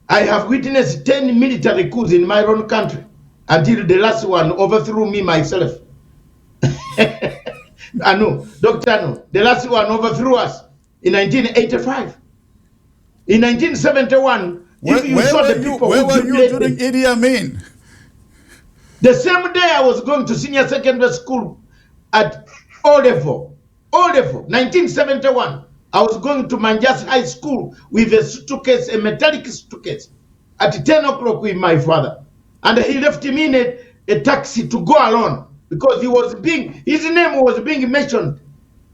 I have witnessed 10 military coups in my own country until the last one overthrew me myself. Anu, Dr. Anu, the last one overthrew us in 1985. In 1971, where were you during Idi Amin? The same day I was going to senior secondary school at O-level, 1971. I was going to Manjas High School with a suitcase, a metallic suitcase, at 10 o'clock with my father. And he left me in a taxi to go alone because his name was being mentioned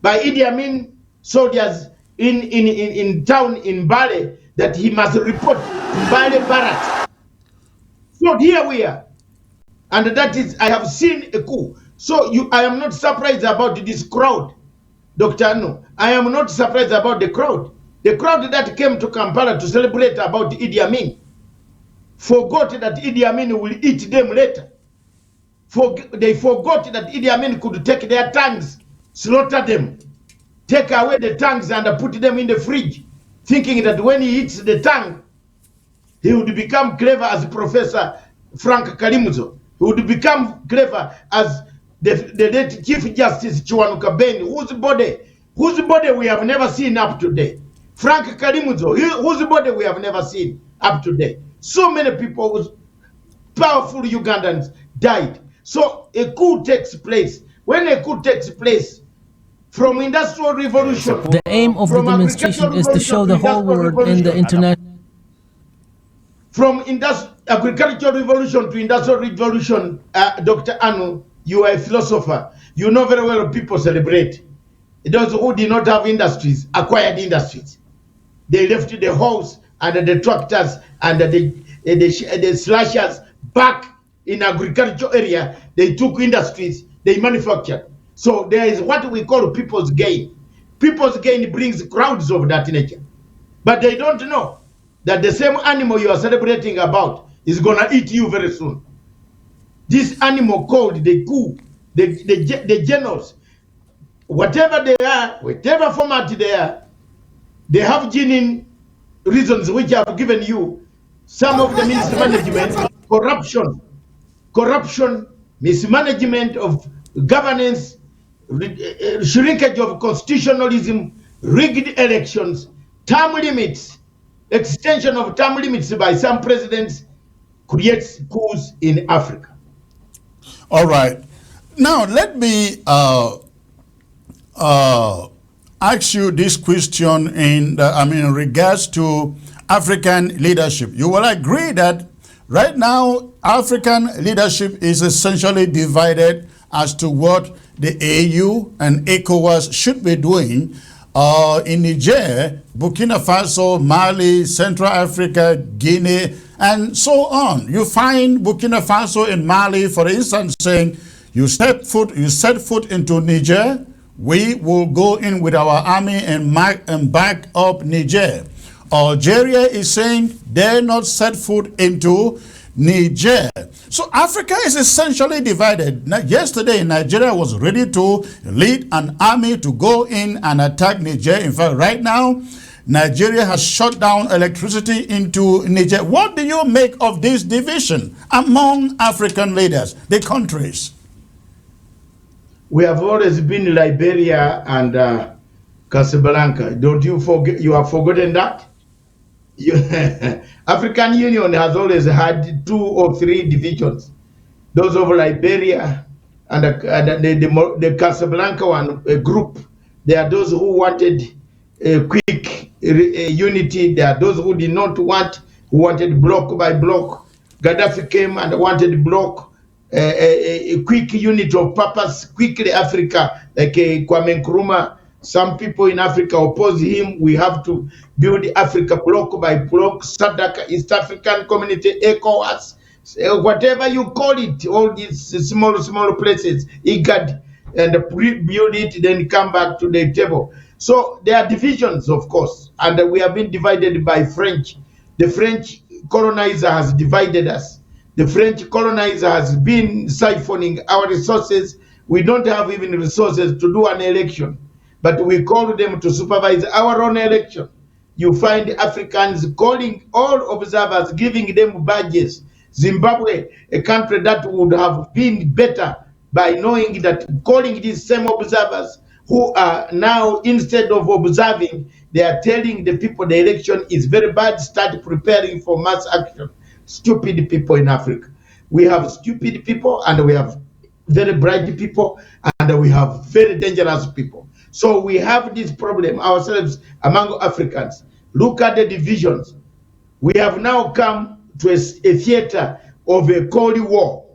by Idi Amin soldiers in town in Bale that he must report to Bale Barracks. So here we are. And that is, I have seen a coup. So I am not surprised about this crowd, Dr. Anu. I am not surprised about the crowd. The crowd that came to Kampala to celebrate about Idi Amin forgot that Idi Amin will eat them later. They forgot that Idi Amin could take their tongues, slaughter them, take away the tongues and put them in the fridge, thinking that when he eats the tongue, he would become clever as Professor Frank Kalimuzo. He would become clever as the late Chief Justice Chiwanuka Beni, whose body we have never seen up to date. Frank Kalimuzo, whose body we have never seen up to date. So many people, powerful Ugandans, died. So a coup takes place. When a coup takes place, from industrial revolution, the aim of the demonstration is to show the whole world and the international. From agricultural revolution to industrial revolution, Dr. Anu, you are a philosopher. You know very well people celebrate. Those who did not have industries acquired industries. They left the hoes and the tractors and the slashers back in agricultural area. They took industries, they manufactured. So there is what we call people's gain. People's gain brings crowds of that nature. But they don't know that the same animal you are celebrating about is going to eat you very soon. This animal called the coup, the generals, whatever they are, whatever format they are, they have genuine reasons which I have given you. Some of the mismanagement, corruption, mismanagement of governance, shrinkage of constitutionalism, rigged elections, term limits, extension of term limits by some presidents creates coups in Africa. All right. Now, let me ask you this question in regards to African leadership. You will agree that right now African leadership is essentially divided as to what the AU and Ecowas should be doing. In Niger, Burkina Faso, Mali, Central Africa, Guinea, and so on. You find Burkina Faso and Mali, for instance, saying, you set foot into Niger, we will go in with our army and back up Niger. Algeria is saying they're not set foot into Niger. So Africa is essentially divided. Yesterday, Nigeria was ready to lead an army to go in and attack Niger. In fact, right now, Nigeria has shut down electricity into Niger. What do you make of this division among African leaders, the countries? We have always been Liberia and Casablanca. Don't you forget? You have forgotten that? African Union has always had 2 or 3 divisions. Those of Liberia and the Casablanca one, a group. There are those who wanted a quick unity. There are those who did not want, who wanted block by block. Gaddafi came and wanted block, a quick unit of purpose, quickly Africa, like Kwame Nkrumah. Some people in Africa oppose him. We have to build Africa block by block, SADC, East African Community, Ecowas, whatever you call it, all these small places, IGAD, and build it, then come back to the table. So there are divisions, of course, and we have been divided by French. The French colonizer has divided us. The French colonizer has been siphoning our resources. We don't have even resources to do an election, but we call them to supervise our own election. You find Africans calling all observers, giving them badges. Zimbabwe, a country that would have been better by knowing that, calling these same observers who are now, instead of observing, they are telling the people the election is very bad, start preparing for mass action. Stupid people in Africa. We have stupid people, and we have very bright people, and we have very dangerous people. So we have this problem ourselves among Africans. Look at the divisions. We have now come to a theater of a Cold War.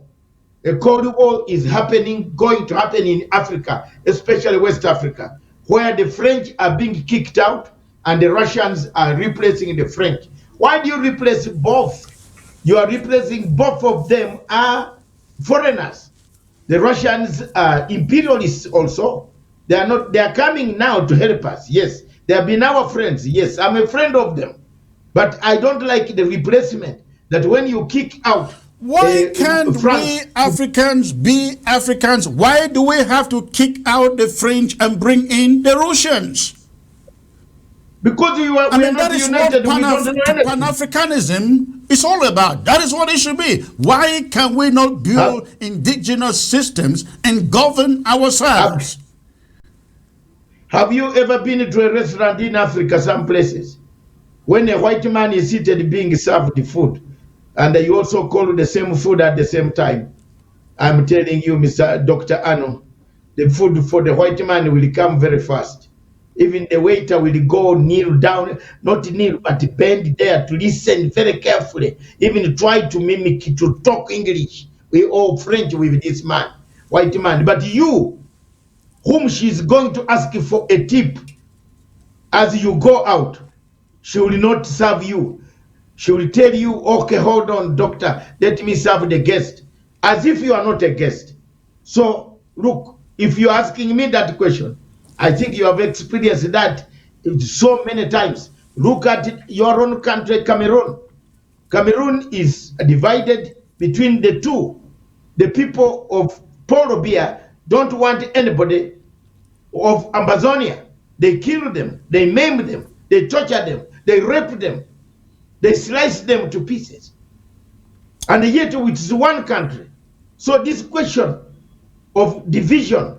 A Cold War is happening, going to happen in Africa, especially West Africa, where the French are being kicked out and the Russians are replacing the French. Why do you replace both? You are replacing both of them are foreigners. The Russians are imperialists also. They are coming now to help us. Yes, they have been our friends. Yes, I'm a friend of them. But I don't like the replacement, that when you kick out. Why can't we Africans be Africans? Why do we have to kick out the French and bring in the Russians? Because we are not united. Pan-Africanism is all about. That is what it should be. Why can we not build indigenous systems and govern ourselves? Have you ever been to a restaurant in Africa, some places, when a white man is seated being served the food, and you also call the same food at the same time? I'm telling you, Mr. Dr. Ano, the food for the white man will come very fast. Even the waiter will go kneel down, not kneel, but bend there to listen very carefully, even try to mimic, to talk English. We all French with this man, white man. But you, whom she's going to ask for a tip as you go out, she will not serve you. She will tell you, okay, hold on, doctor, let me serve the guest, as if you are not a guest. So, look, if you're asking me that question, I think you have experienced that so many times. Look at your own country, Cameroon. Cameroon is divided between the two. The people of Polo Bia don't want anybody of Amazonia. They kill them, they maim them, they torture them, they rape them, they slice them to pieces. And yet it's one country. So this question of division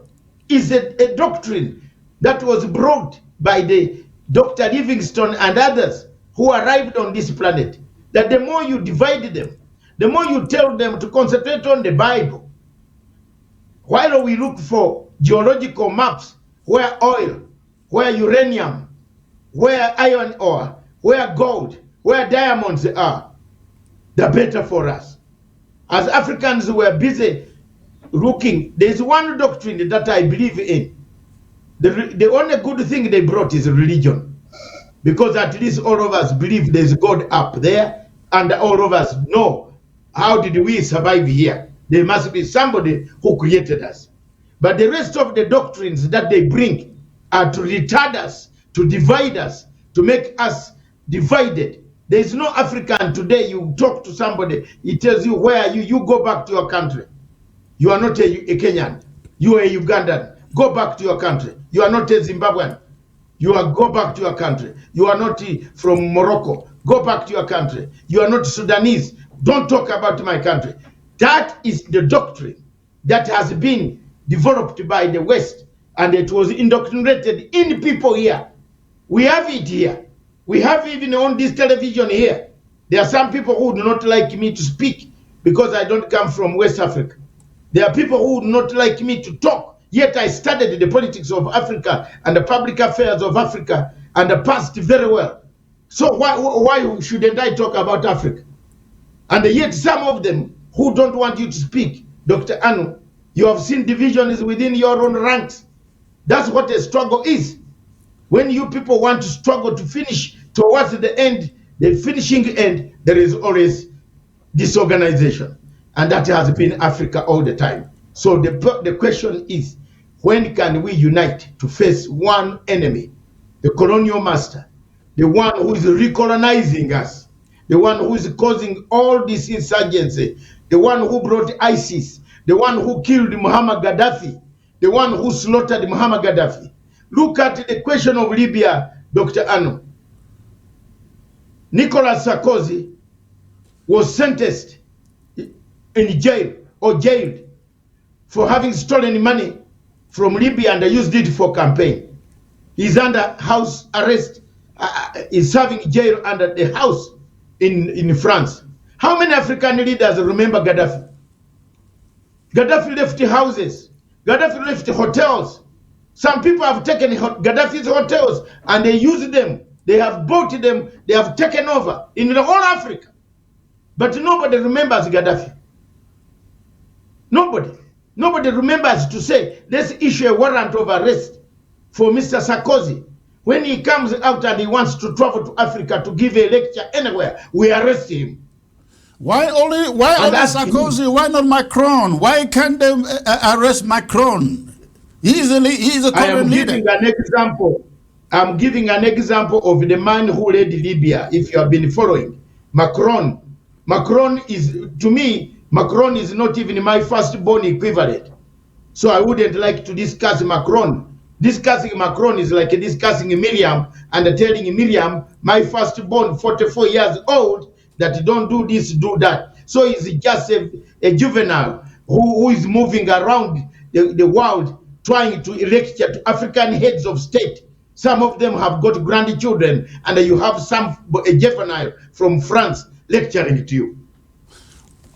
is a doctrine that was brought by the Dr. Livingstone and others who arrived on this planet, that the more you divide them, the more you tell them to concentrate on the Bible, while we look for geological maps where oil, where uranium, where iron ore, where gold, where diamonds are, the better for us. As Africans were busy looking, there's one doctrine that I believe in. The only good thing they brought is religion, because at least all of us believe there's God up there and all of us know how did we survive here. There must be somebody who created us. But the rest of the doctrines that they bring are to retard us, to divide us, to make us divided. There is no African today. You talk to somebody, he tells you, where are you? You go back to your country. You are not a Kenyan. You are a Ugandan. Go back to your country. You are not a Zimbabwean. Go back to your country. You are not from Morocco. Go back to your country. You are not Sudanese. Don't talk about my country. That is the doctrine that has been developed by the West, and it was indoctrinated in people here. We have it here. We have even on this television here. There are some people who do not like me to speak because I don't come from West Africa. There are people who do not like me to talk, yet I studied the politics of Africa and the public affairs of Africa and passed very well. So why shouldn't I talk about Africa? And yet some of them who don't want you to speak, Dr. Anu, you have seen divisions within your own ranks. That's what a struggle is. When you people want to struggle to finish towards the end, the finishing end, there is always disorganization. And that has been Africa all the time. So the question is, when can we unite to face one enemy, the colonial master, the one who is recolonizing us, the one who is causing all this insurgency, the one who brought ISIS, the one who killed Muammar Gaddafi, the one who slaughtered Muammar Gaddafi. Look at the question of Libya, Dr. Anu. Nicolas Sarkozy was sentenced in jail or jailed for having stolen money from Libya and used it for campaign. He's under house arrest, is serving jail under the house in France. How many African leaders remember Gaddafi? Gaddafi left houses. Gaddafi left hotels. Some people have taken Gaddafi's hotels and they use them. They have bought them. They have taken over in the whole Africa. But nobody remembers Gaddafi. Nobody. Nobody remembers to say, let's issue a warrant of arrest for Mr. Sarkozy. When he comes out and he wants to travel to Africa to give a lecture anywhere, we arrest him. Why only Sarkozy? Why not Macron? Why can't they arrest Macron? Easily, he's a current leader. I'm giving an example of the man who led Libya, if you have been following. Macron. Macron is, to me, Macron is not even my firstborn equivalent. So I wouldn't like to discuss Macron. Discussing Macron is like discussing Miriam and telling Miriam, my firstborn, 44 years old, that don't do this, do that. So he's just a juvenile who is moving around the world trying to lecture to African heads of state. Some of them have got grandchildren, and you have a juvenile from France lecturing to you.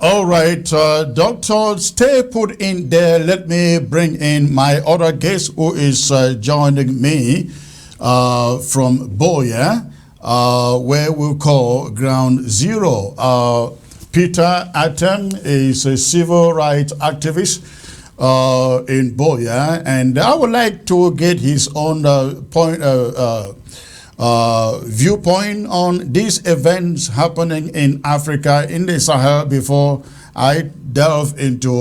All right, Doctor, stay put in there. Let me bring in my other guest who is joining me from Boya, where we call Ground Zero. Peter Atem is a civil rights activist in Boya, and I would like to get his own viewpoint on these events happening in Africa, in the Sahel, before I delve into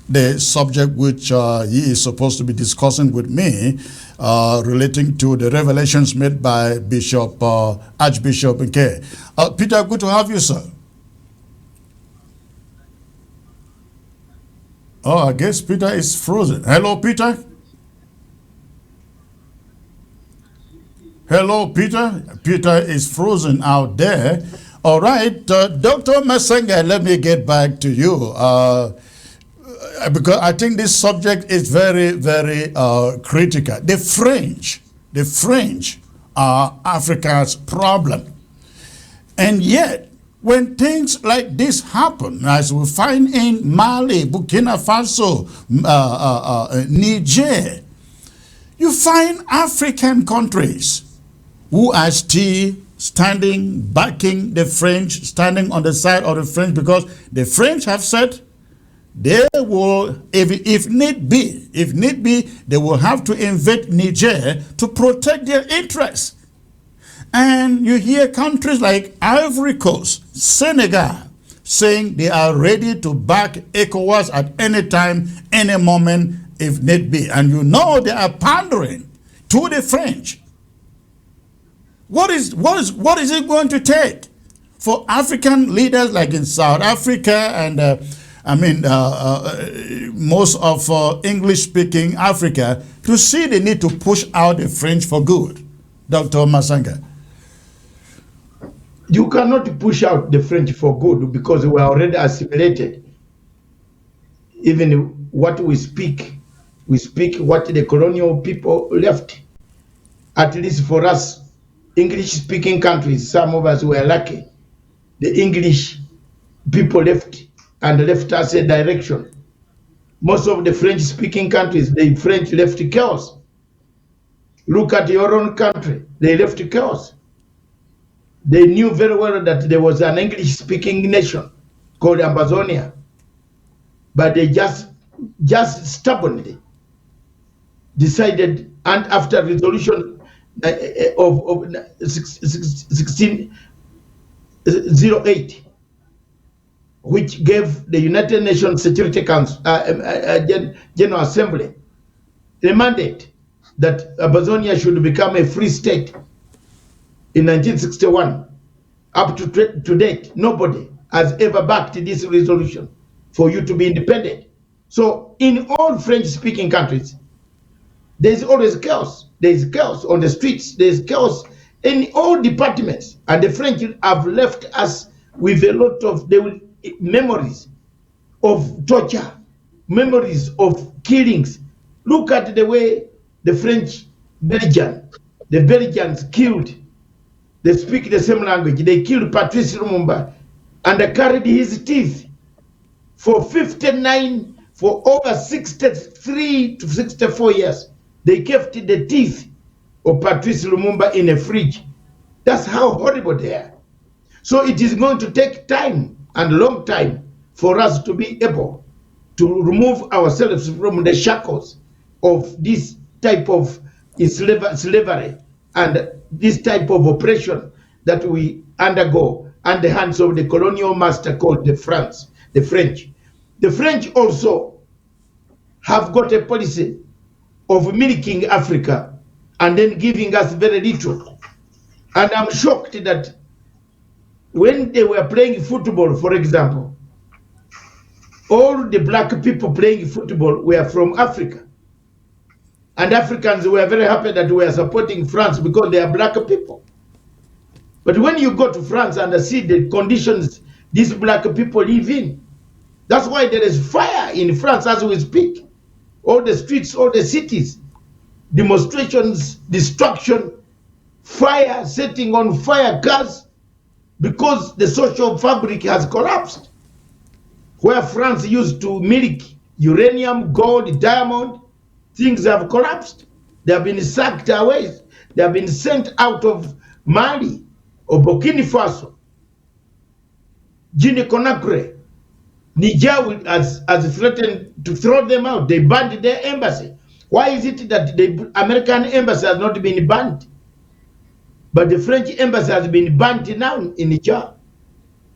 the subject which he is supposed to be discussing with me, relating to the revelations made by Archbishop Nke. Peter, good to have you, sir. Oh, I guess Peter is frozen. Hello, Peter. Hello, Peter. Peter is frozen out there. All right, Dr. Masanga, let me get back to you. Because I think this subject is very, very critical. The French are Africa's problem. And yet, when things like this happen, as we find in Mali, Burkina Faso, Niger, you find African countries who are still standing, backing the French, standing on the side of the French, because the French have said they will, if need be, they will have to invade Niger to protect their interests. And you hear countries like Ivory Coast, Senegal, saying they are ready to back Ecowas at any time, any moment, if need be. And you know they are pandering to the French. What is it going to take for African leaders like in South Africa and most of English-speaking Africa to see the need to push out the French for good? Dr. Masanga. You cannot push out the French for good because we are already assimilated. Even what we speak what the colonial people left. At least for us, English-speaking countries, some of us were lucky. The English people left us a direction. Most of the French-speaking countries, the French left chaos. Look at your own country, they left chaos. They knew very well that there was an English-speaking nation called Amazonia, but they just stubbornly decided, and after resolution of 1608, which gave the United Nations Security Council, General Assembly, a mandate that Amazonia should become a free state in 1961. Up to date, nobody has ever backed this resolution for you to be independent. So in all French-speaking countries, there's always chaos. There's chaos on the streets. There's chaos in all departments. And the French have left us with a lot of memories of torture, memories of killings. Look at the way the Belgians killed. They speak the same language. They killed Patrice Lumumba and they carried his teeth for over 63 to 64 years. They kept the teeth of Patrice Lumumba in a fridge. That's how horrible they are. So it is going to take time and long time for us to be able to remove ourselves from the shackles of this type of slavery and this type of oppression that we undergo at the hands of the colonial master called the French. The French also have got a policy of milking Africa and then giving us very little. And I'm shocked that when they were playing football, for example, all the black people playing football were from Africa. And Africans were very happy that we are supporting France because they are black people. But when you go to France and see the conditions these black people live in, that's why there is fire in France as we speak. All the streets, all the cities, demonstrations, destruction, fire, setting on fire cars, because the social fabric has collapsed. Where France used to milk uranium, gold, diamond, things have collapsed. They have been sacked away. They have been sent out of Mali or Burkina Faso, Guinea-Conakry. Niger has threatened to throw them out. They banned their embassy. Why is it that the American embassy has not been banned? But the French embassy has been banned now in Niger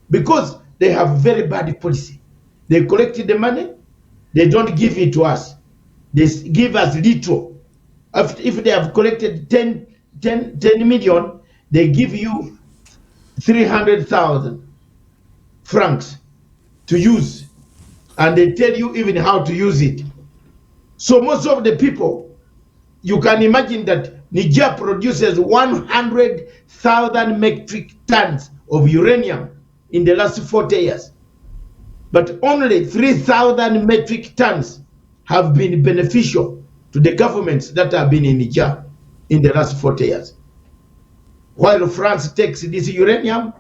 because they have very bad policy. They collected the money, they don't give it to us. They give us little. If they have collected 10 million, they give you 300,000 francs to use. And they tell you even how to use it. So most of the people, you can imagine that Niger produces 100,000 metric tons of uranium in the last 40 years. But only 3,000 metric tons have been beneficial to the governments that have been in Niger in the last 40 years. While France takes this uranium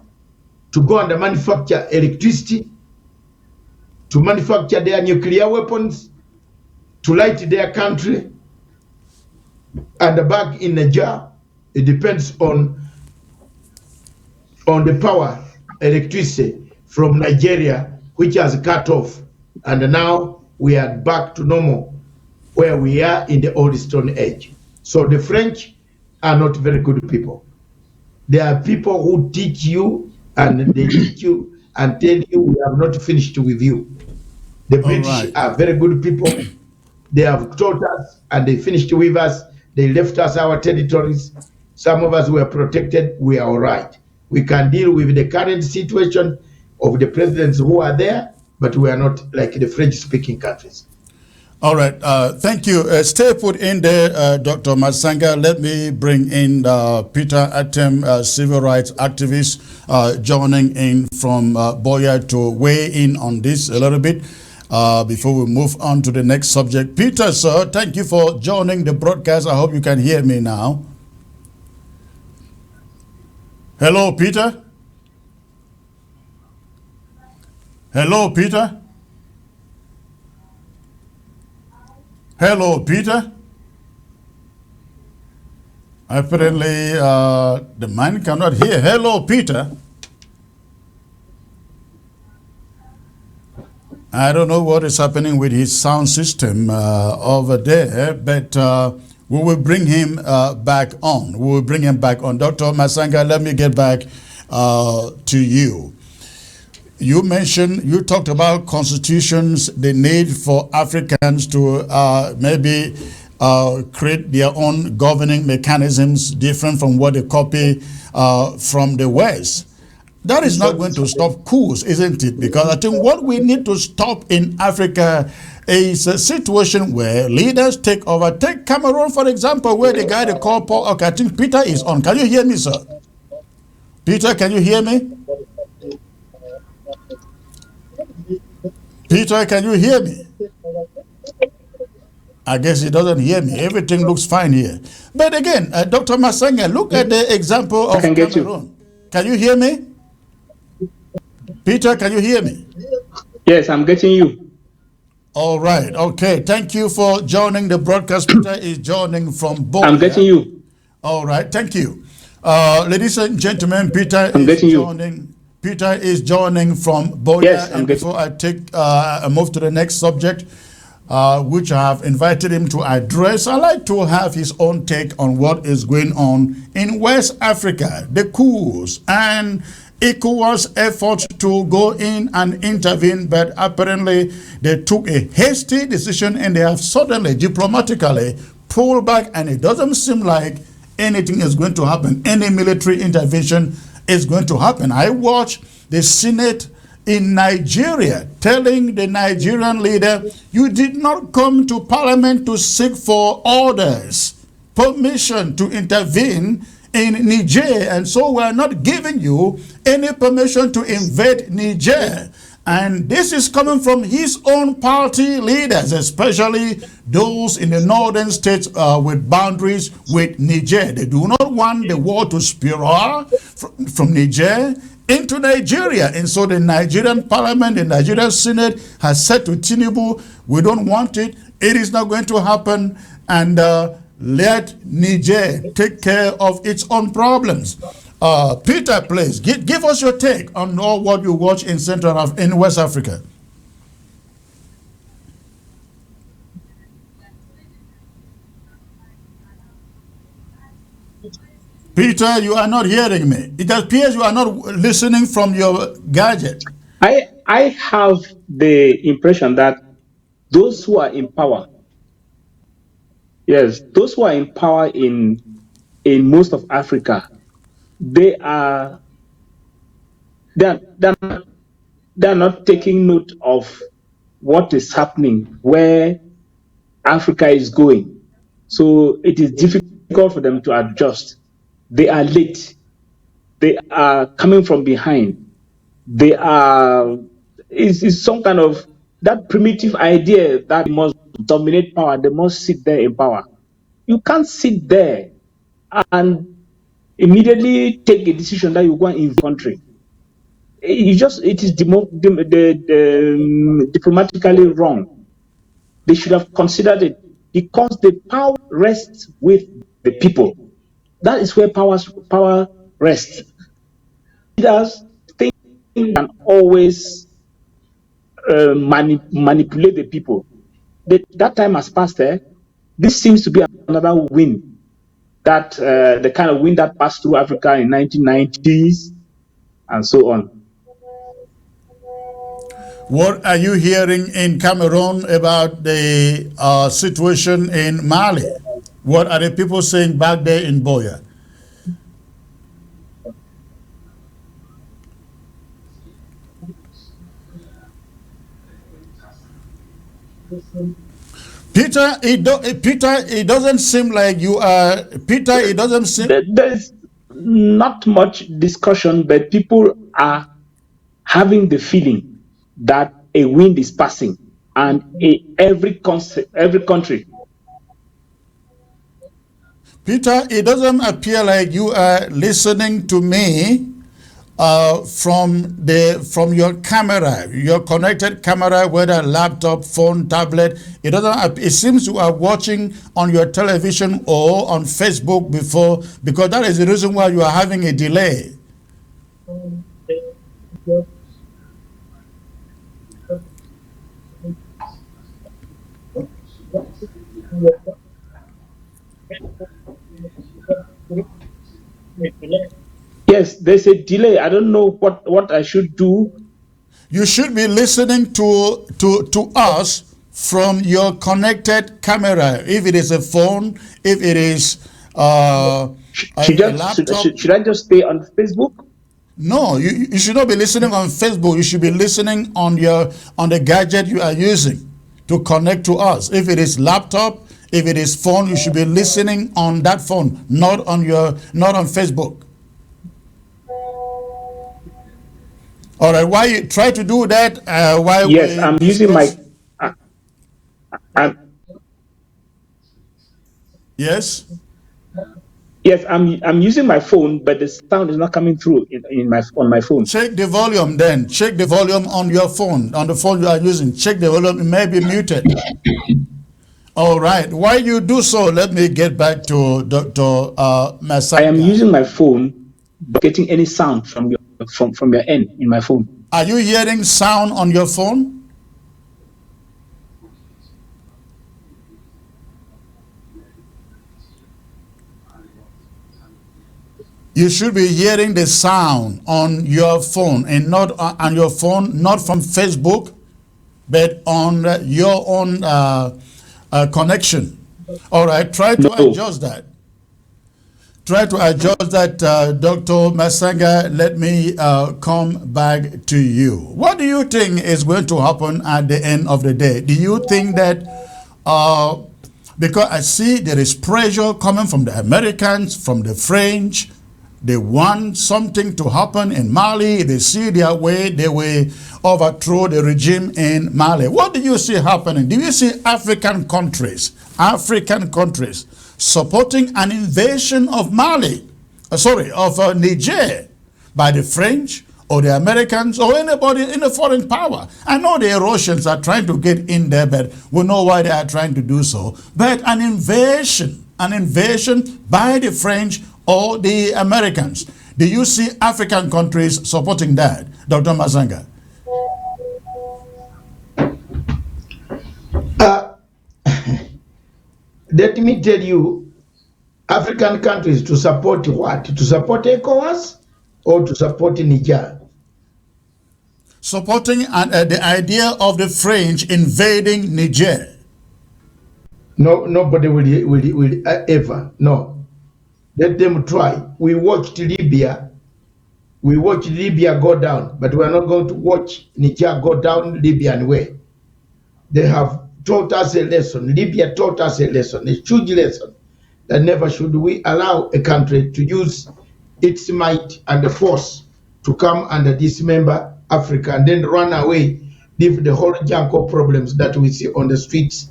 to go and manufacture electricity, to manufacture their nuclear weapons, to light their country, and back in Niger, it depends on the power, electricity from Nigeria, which has cut off. And now we are back to normal, where we are in the old Stone Age. So the French are not very good people. There are people who teach you and they teach you and tell you we have not finished with you. The British are very good people. They have taught us and they finished with us. They left us our territories. Some of us were protected. We are all right. We can deal with the current situation of the presidents who are there, but we are not like the French-speaking countries. All right. Thank you. Stay put in there, Dr. Masanga. Let me bring in Peter Atem, civil rights activist, joining in from Boya to weigh in on this a little bit before we move on to the next subject. Peter, sir, thank you for joining the broadcast. I hope you can hear me now. Hello, Peter. Hello, Peter. Hello, Peter. Apparently, the man cannot hear. Hello, Peter. I don't know what is happening with his sound system over there, but we will bring him back on. We will bring him back on. Dr. Masanga, let me get back to you. You mentioned, you talked about constitutions, the need for Africans to maybe create their own governing mechanisms different from what they copy from the West. That is not going to stop coups, isn't it? Because I think what we need to stop in Africa is a situation where leaders take over. Take Cameroon, for example, where the guy they call Paul. Okay, I think Peter is on. Can you hear me, sir? Peter, can you hear me? Peter, can you hear me? I guess he doesn't hear me. Everything looks fine here. But again, Dr. Masanga, look at the example of Cameroon. Can you hear me? Peter, can you hear me? Yes, I'm getting you. All right. Okay. Thank you for joining the broadcast. Peter is joining from Boya. I'm getting you. All right. Thank you. Ladies and gentlemen, Peter is joining from Boya. Yes, and before I move to the next subject, which I have invited him to address, I'd like to have his own take on what is going on in West Africa, the coups, and Ecowas efforts to go in and intervene, but apparently they took a hasty decision and they have suddenly, diplomatically, pulled back, and it doesn't seem like anything is going to happen. Any military intervention is going to happen. I watched the Senate in Nigeria telling the Nigerian leader, you did not come to parliament to seek for orders, permission to intervene in Niger, and so we are not giving you any permission to invade Niger. And this is coming from his own party leaders, especially those in the northern states with boundaries with Niger. They do not want the war to spiral from Niger into Nigeria. And so the Nigerian parliament, the Nigerian Senate has said to Tinubu, we don't want it. It is not going to happen. And let Niger take care of its own problems. Peter, please, give us your take on all what you watch in West Africa. Peter, you are not hearing me. It appears you are not listening from your gadget. I have the impression that those who are in power, yes, those who are in power in most of Africa, they are not taking note of what is happening, where Africa is going. So it is difficult for them to adjust. They are late. They are coming from behind. They are, it's some kind of that primitive idea that they must dominate power. They must sit there in power. You can't sit there and immediately take a decision that you go in the country. It is diplomatically wrong. They should have considered it, because the power rests with the people. That is where power rests. Leaders think they can always manipulate the people. That time has passed. This seems to be another win that the kind of wind that passed through Africa in 1990s and so on. What are you hearing in Cameroon about the situation in Mali? What are the people saying back there in Boya? Peter, it doesn't seem like you are, Peter, it doesn't seem... There's not much discussion, but people are having the feeling that a wind is passing, and every country. Peter, it doesn't appear like you are listening to me from your camera, your connected camera, whether laptop, phone, tablet. It doesn't. It seems you are watching on your television or on Facebook before, because that is the reason why you are having a delay. Yes, there's a delay. I don't know what I should do. You should be listening to us from your connected camera. If it is a phone, if it is a laptop. Should I just stay on Facebook? No, you should not be listening on Facebook. You should be listening on the gadget you are using to connect to us. If it is laptop, if it is phone, you should be listening on that phone, not on Facebook. All right, why you try to do that? Yes, I'm using my. Yes. Yes, I'm using my phone, but the sound is not coming through on my phone. Check the volume then. Check the volume on your phone, on the phone you are using. Check the volume. It may be muted. All right. While you do so, let me get back to Dr. Masanga. I am using my phone, but getting any sound from your end in my phone. Are you hearing sound on your phone? You should be hearing the sound on your phone, and not on your phone, not from Facebook, but on your own connection. All right, try to adjust that. Try to adjust that, Dr. Masanga. Let me come back to you. What do you think is going to happen at the end of the day? Do you think that, because I see there is pressure coming from the Americans, from the French, they want something to happen in Mali. They see their way, they will overthrow the regime in Mali. What do you see happening? Do you see African countries supporting an invasion of of Niger by the French or the Americans or anybody in a foreign power? I know the Russians are trying to get in there, but we know why they are trying to do so. But an invasion by the French or the Americans, do you see African countries supporting that, Dr. Masanga? Let me tell you, African countries to support what? To support Ecowas or to support Niger? Supporting the idea of the French invading Niger. No, nobody will ever. No. Let them try. We watched Libya. We watched Libya go down, but we are not going to watch Niger go down Libyan way. They have taught us a lesson. Libya taught us a lesson, a huge lesson, that never should we allow a country to use its might and the force to come and dismember Africa and then run away, leave the whole junk of problems that we see on the streets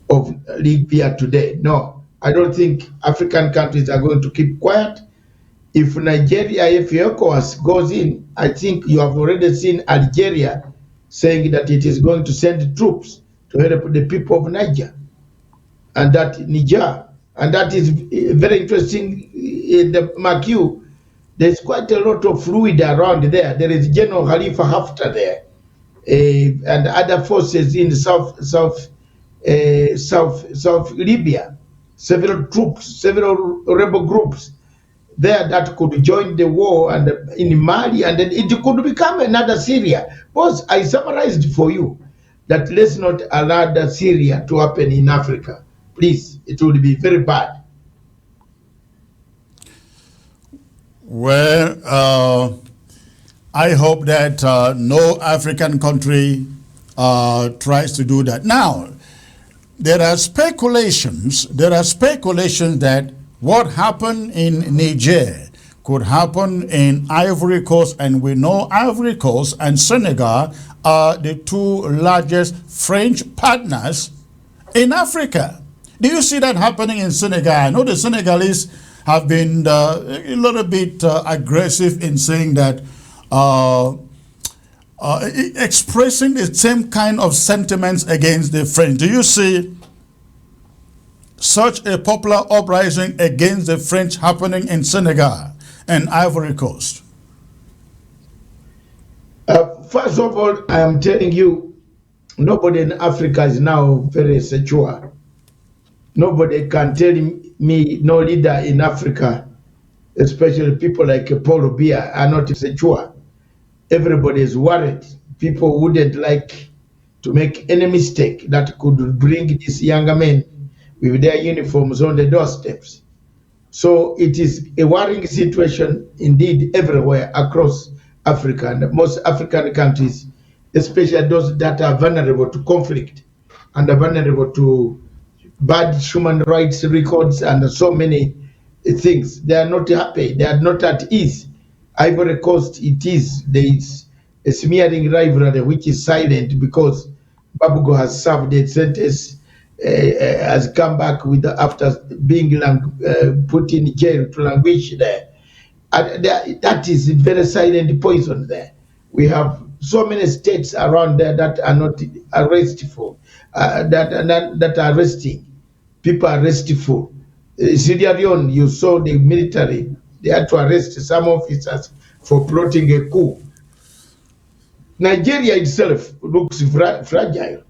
of Libya today. No. I don't think African countries are going to keep quiet. If Nigeria, if Ecowas goes in, I think you have already seen Algeria saying that it is going to send troops to help the people of Niger and that Niger. And that is very interesting. In the Makiu, there's quite a lot of fluid around there. There is General Khalifa Haftar there, and other forces in South Libya. several troops, several rebel groups there that could join the war and in Mali, and then it could become another Syria. Boss, I summarized for you that let's not allow the Syria to happen in Africa. Please, it would be very bad. Well, I hope that no African country tries to do that. Now, there are speculations that what happened in Niger could happen in Ivory Coast, and we know Ivory Coast and Senegal are the two largest French partners in Africa. Do you see that happening in Senegal? I know the Senegalese have been a little bit aggressive in saying that, expressing the same kind of sentiments against the French. Do you see such a popular uprising against the French happening in Senegal and Ivory Coast? First of all, I am telling you, nobody in Africa is now very secure. Nobody can tell me, no leader in Africa, especially people like Paul Biya, are not secure. Everybody is worried. People wouldn't like to make any mistake that could bring these younger men with their uniforms on the doorsteps. So it is a worrying situation indeed everywhere across Africa, and most African countries, especially those that are vulnerable to conflict and are vulnerable to bad human rights records and so many things. They are not happy. They are not at ease. Ivory Coast, there is a smearing rivalry which is silent because Babugo has served a sentence, has come back with after being put in jail to languish there. And that is very silent poison there. We have so many states around there that are not arrestful, that are arresting. People are arrestful. Sierra Leone, you saw the military, they had to arrest some officers for plotting a coup. Nigeria itself looks fragile,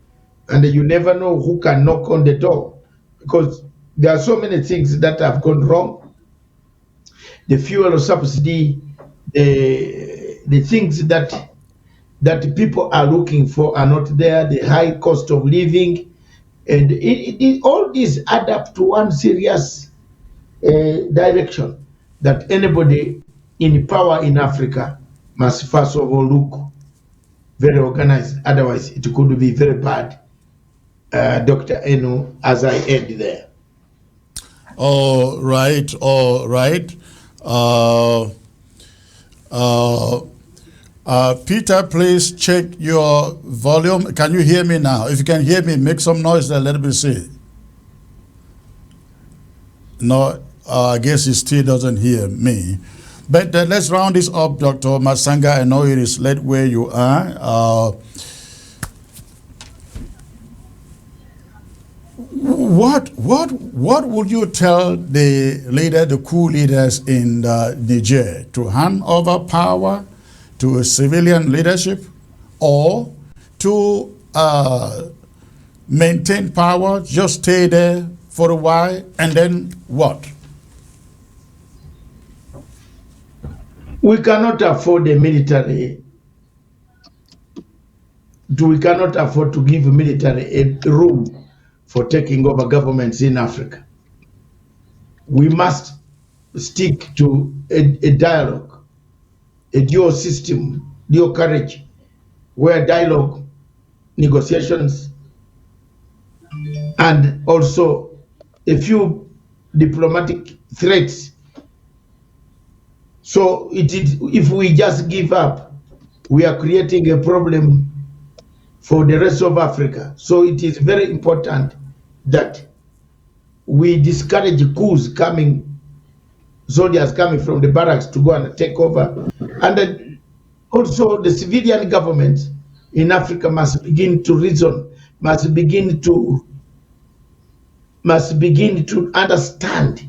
and you never know who can knock on the door because there are so many things that have gone wrong. The fuel subsidy, the things that people are looking for are not there, the high cost of living, and all these add up to one serious direction that anybody in power in Africa must first of all look very organized. Otherwise, it could be very bad. Dr. Eno, as I end there. All right, all right. Peter, please check your volume. Can you hear me now? If you can hear me, make some noise there. Let me see. No, I guess he still doesn't hear me. But let's round this up, Dr. Masanga. I know it is late where you are. What would you tell the coup leaders in Niger to hand over power to a civilian leadership, or to maintain power, just stay there for a while, and then what? We cannot afford a military. We cannot afford to give military a room for taking over governments in Africa. We must stick to a dialogue, a dual system, dual courage, where dialogue, negotiations, and also a few diplomatic threats. So if we just give up, we are creating a problem for the rest of Africa. So it is very important that we discourage coups coming, soldiers coming from the barracks to go and take over. And then also the civilian government in Africa must begin to reason, must begin to understand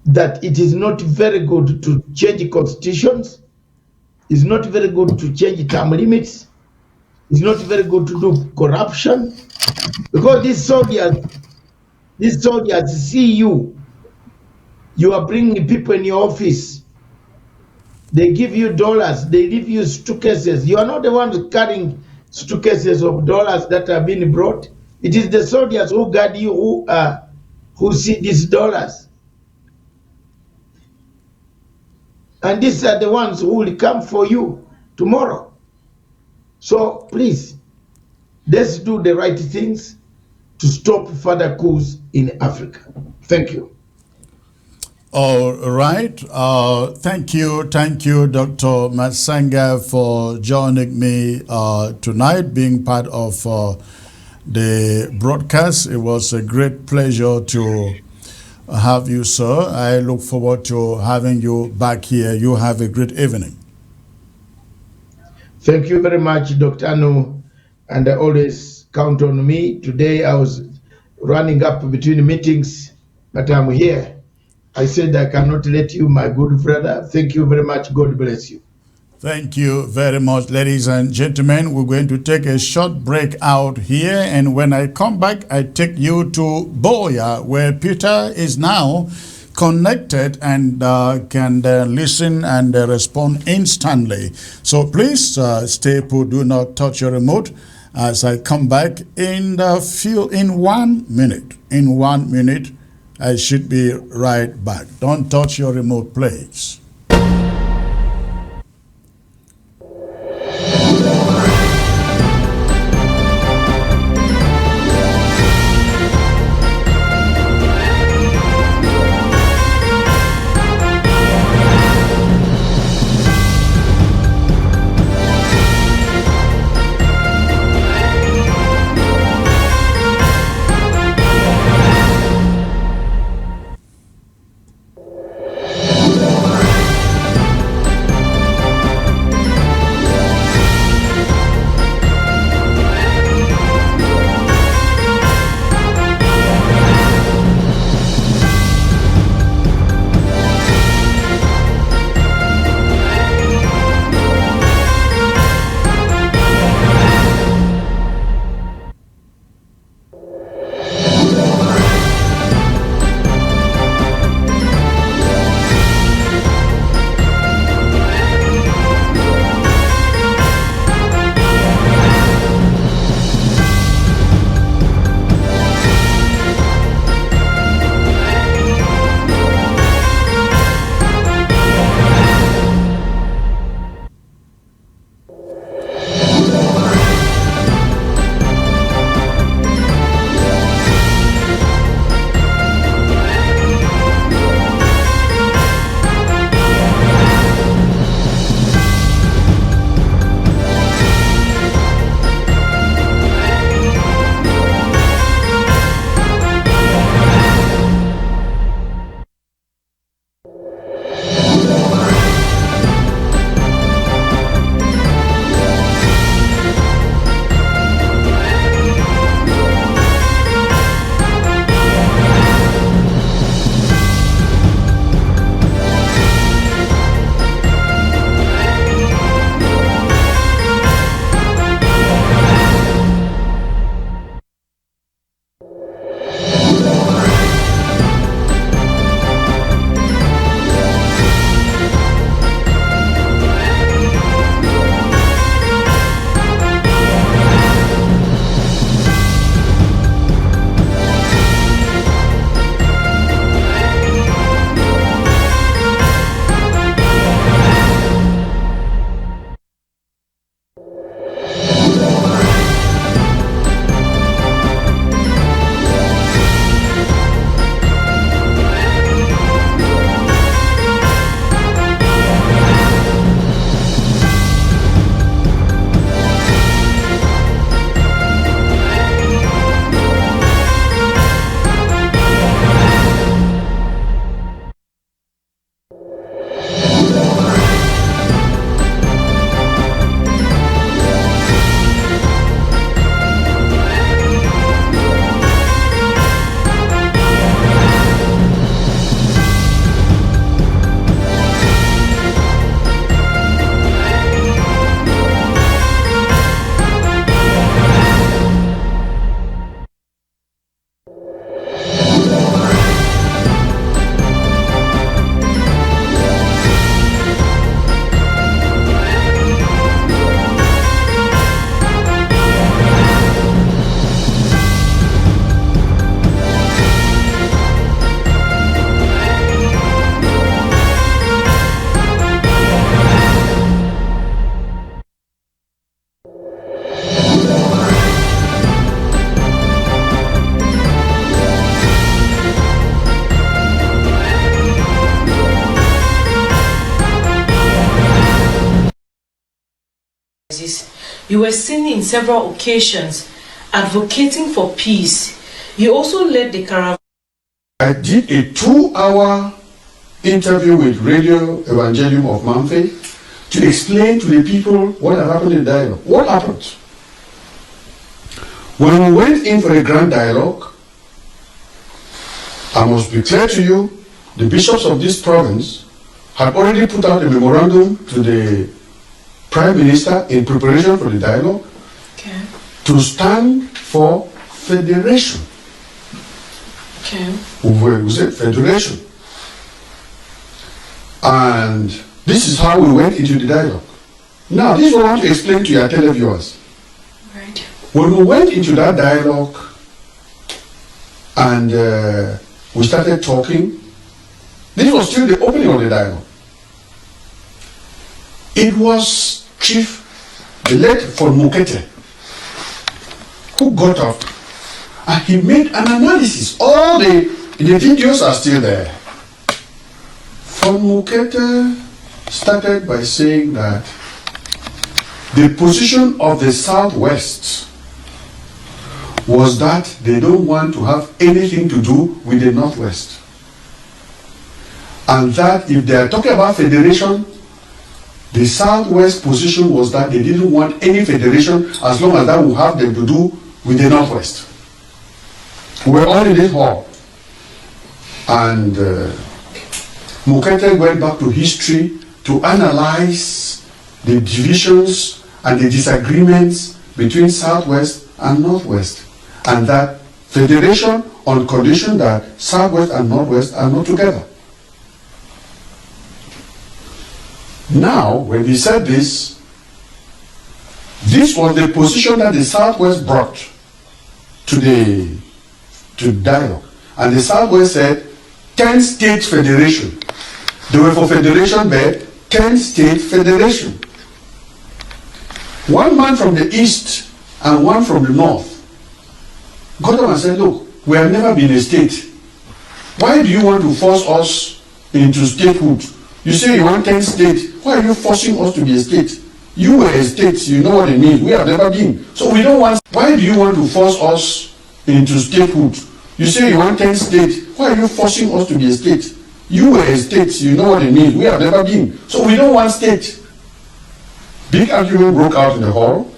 that it is not very good to change constitutions, it's not very good to change term limits, it's not very good to do corruption, because these These soldiers see you. You are bringing people in your office. They give you dollars. They give you suitcases. You are not the ones carrying suitcases of dollars that are being brought. It is the soldiers who guard you who see these dollars. And these are the ones who will come for you tomorrow. So please, let's do the right things to stop further coups in Africa. Thank you. All right. Thank you, Dr. Masanga, for joining me tonight, being part of the broadcast. It was a great pleasure to have you, sir. I look forward to having you back here. You have a great evening. Thank you very much, Dr. Anu, and I always count on me. Today I was running up between meetings, but I'm here. I said I cannot let you, my good brother. Thank you very much. God bless you. Thank you very much, ladies and gentlemen. We're going to take a short break out here, and when I come back, I take you to Boya, where Peter is now connected and can listen and respond instantly. So please stay put. Do not touch your remote as I come back in 1 minute. In 1 minute, I should be right back. Don't touch your remote, please. this. You were seen in several occasions advocating for peace. You also led the caravan. I did a 2-hour interview with Radio Evangelium of Mamfe to explain to the people what had happened in the dialogue. What happened? When we went in for a grand dialogue, I must be clear to you, the bishops of this province had already put out a memorandum to the Prime Minister in preparation for the dialogue to stand for federation. We said federation. And this is how we went into the dialogue. Now, this is what I want to explain to your televiewers. Right. When we went into that dialogue and we started talking, this was still the opening of the dialogue. It was Chief Late von Mukete who got up and he made an analysis. All the videos are still there. Von Mukete started by saying that the position of the Southwest was that they don't want to have anything to do with the Northwest. And that if they are talking about federation, the Southwest position was that they didn't want any federation as long as that would have them to do with the Northwest. We were all in this hall. And Mukete went back to history to analyze the divisions and the disagreements between Southwest and Northwest. And that federation on condition that Southwest and Northwest are not together. Now, when he said this was the position that the Southwest brought to dialogue. And the Southwest said, 10-state federation. They were for federation, but 10-state federation. One man from the east and one from the north got up and said, look, we have never been a state. Why do you want to force us into statehood? You say you want 10 states. Why are you forcing us to be a state? You were a state, you know what it means. We have never been. So we don't want. Why do you want to force us into statehood? You say you want 10 states. Why are you forcing us to be a state? You were a state, you know what it means. We have never been. So we don't want state. Big argument broke out in the hall.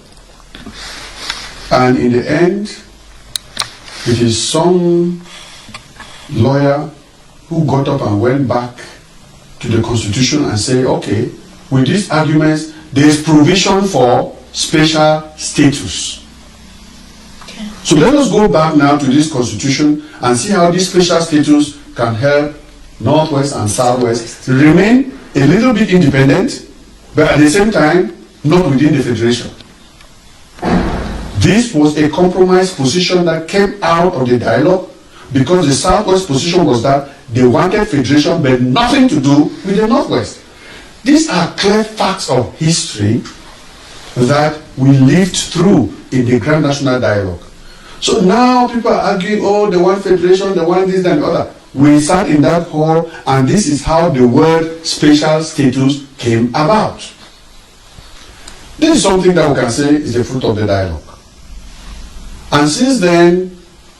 And in the end, it is some lawyer who got up and went back to the Constitution and say, okay, with these arguments, there is provision for special status. Okay. So let us go back now to this Constitution and see how this special status can help Northwest and Southwest remain a little bit independent, but at the same time, not within the Federation. This was a compromise position that came out of the dialogue because the Southwest position was that they wanted federation but nothing to do with the Northwest. These are clear facts of history that we lived through in the Grand National Dialogue. So now people are arguing, oh, they want federation, they want this and the other. We sat in that hall and this is how the word special status came about. This is something that we can say is the fruit of the dialogue. And since then,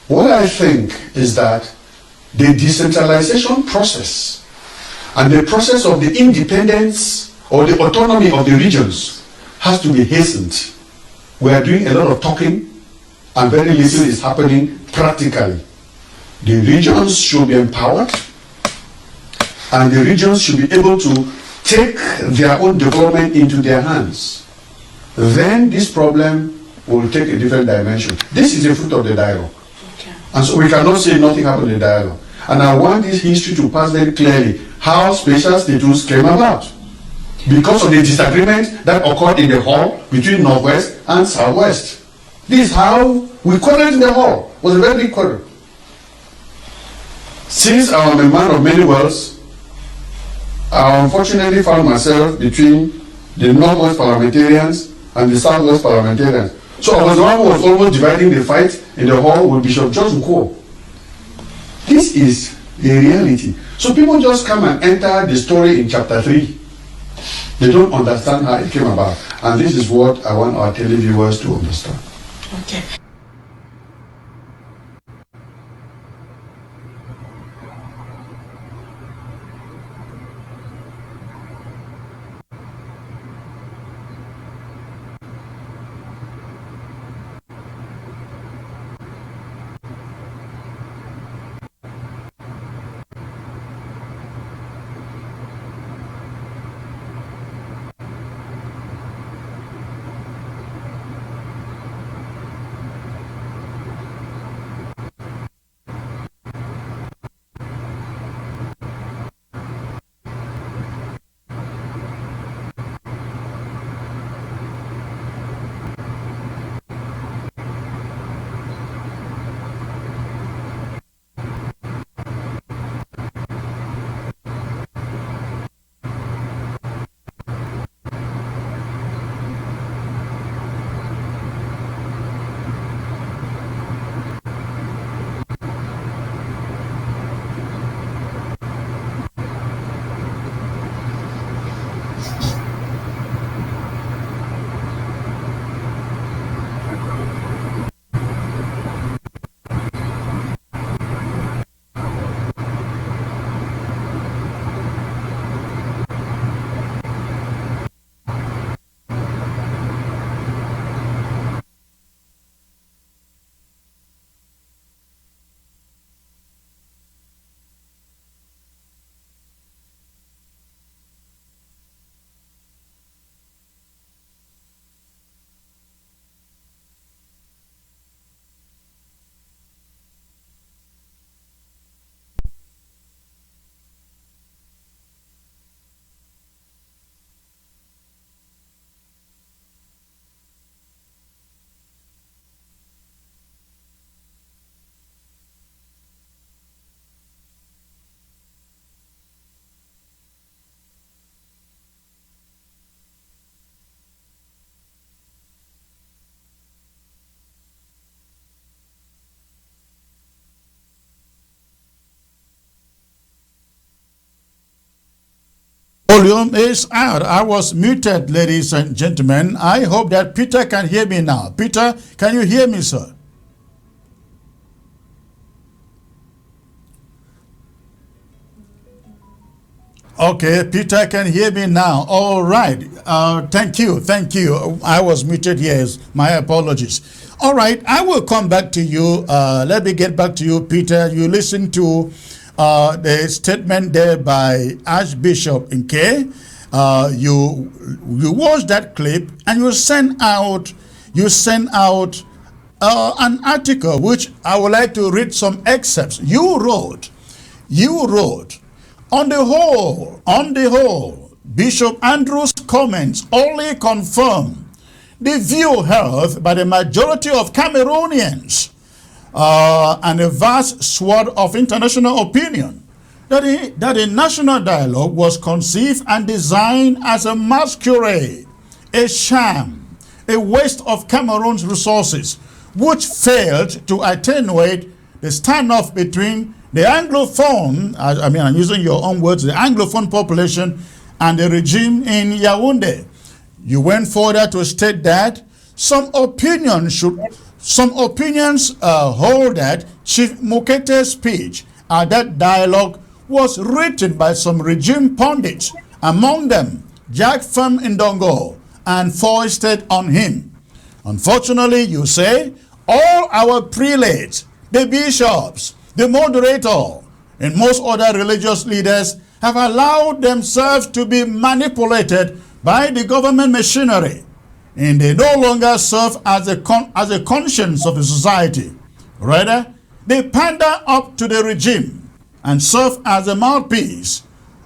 what I think is that the decentralization process and the process of the independence or the autonomy of the regions has to be hastened. We are doing a lot of talking and very little is happening practically. The regions should be empowered and the regions should be able to take their own development into their hands. Then this problem will take a different dimension. This is the fruit of the dialogue. Okay. And so we cannot say nothing happened in the dialogue. And I want this history to pass very clearly how special status came about. Because of the disagreement that occurred in the hall between Northwest and Southwest. This is how we quarreled in the hall. It was a very big quarrel. Since I am a man of many worlds, I unfortunately found myself between the Northwest parliamentarians and the Southwest parliamentarians. So I was the one who was almost dividing the fight in the hall with Bishop George Nko. This is the reality. So people just come and enter the story in chapter 3. They don't understand how it came about. And this is what I want our televiewers to understand. Okay. Volume is out. I was muted, ladies and gentlemen. I hope that Peter can hear me now. Peter, can you hear me, sir? Okay, Peter can hear me now. All right. Thank you. Thank you. I was muted. Yes, my apologies. All right, I will come back to you. Let me get back to you, Peter. You listen to the statement there by Archbishop Nke. You watch that clip and you send out an article which I would like to read some excerpts. You wrote, on the whole, Bishop Andrew's comments only confirm the view held by the majority of Cameroonians and a vast swath of international opinion that a national dialogue was conceived and designed as a masquerade, a sham, a waste of Cameroon's resources, which failed to attenuate the standoff between the Anglophone, I mean, I'm using your own words, the Anglophone population and the regime in Yaoundé. You went further to state that some opinions hold that Chief Mukete's speech at that dialogue was written by some regime pundits, among them Jack Fem Ndongo, and foisted on him. Unfortunately, you say, all our prelates, the bishops, the moderator, and most other religious leaders have allowed themselves to be manipulated by the government machinery, and they no longer serve as a conscience of the society. Rather, they pander up to the regime and serve as a mouthpiece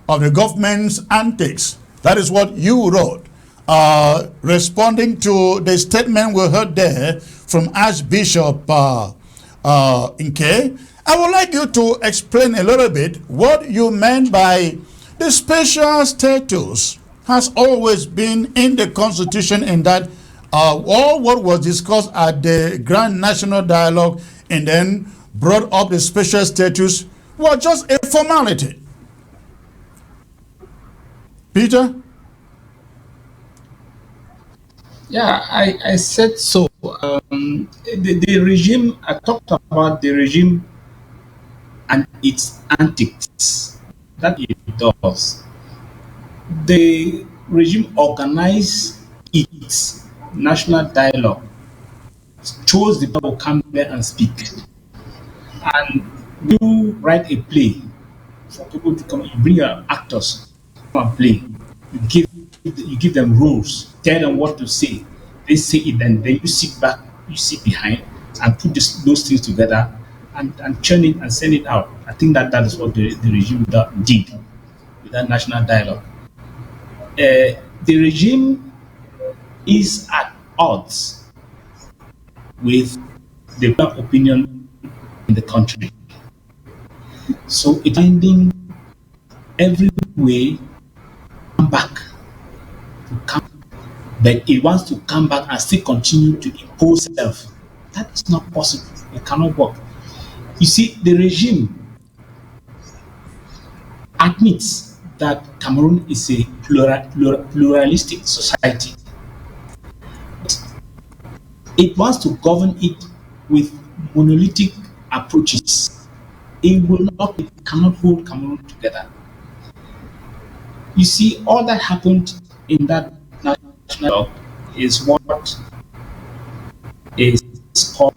of the government's antics. That is what you wrote, responding to the statement we heard there from Archbishop Nke. I would like you to explain a little bit what you meant by the special status has always been in the Constitution, in that all what was discussed at the Grand National Dialogue and then brought up the special status was just a formality. Peter? Yeah, I said so. The regime, I talked about the regime and its antics that it does. The regime organized its national dialogue, chose the people to come there and speak. And you write a play for people to come, you bring your actors to come and play. You give them rules, tell them what to say. They say it, then you sit back, you sit behind, and put those things together and churn it and send it out. I think that is what the regime did with that national dialogue. The regime is at odds with the black opinion in the country. So it's finding every way come back to come, but it wants to come back and still continue to impose itself. That is not possible. It cannot work. You see, the regime admits that Cameroon is a pluralistic society. It wants to govern it with monolithic approaches. It cannot hold Cameroon together. You see, all that happened in that national is what is called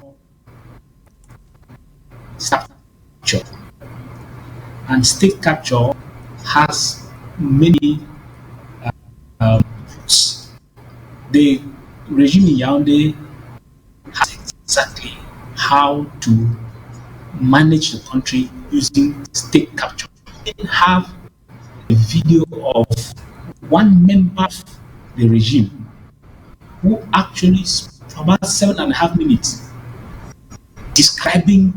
state capture. And state capture has many roots. The regime in Yaoundé has exactly how to manage the country using state capture. They have a video of one member of the regime who actually for about 7.5 minutes describing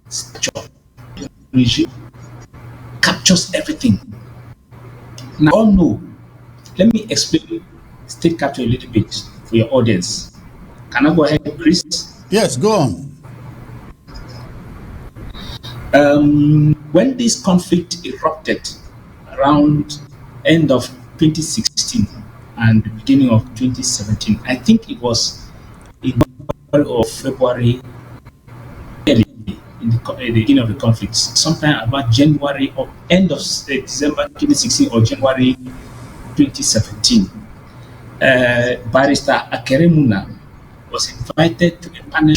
structure. The regime captures everything. Now, all know. Let me explain state capture a little bit for your audience. Can I go ahead, Chris? Yes, go on. When this conflict erupted around end of 2016 and the beginning of 2017, I think it was in February, early in the beginning of the conflict, sometime about January or end of December 2016 or January 2017. Barrister Akeremuna was invited to a panel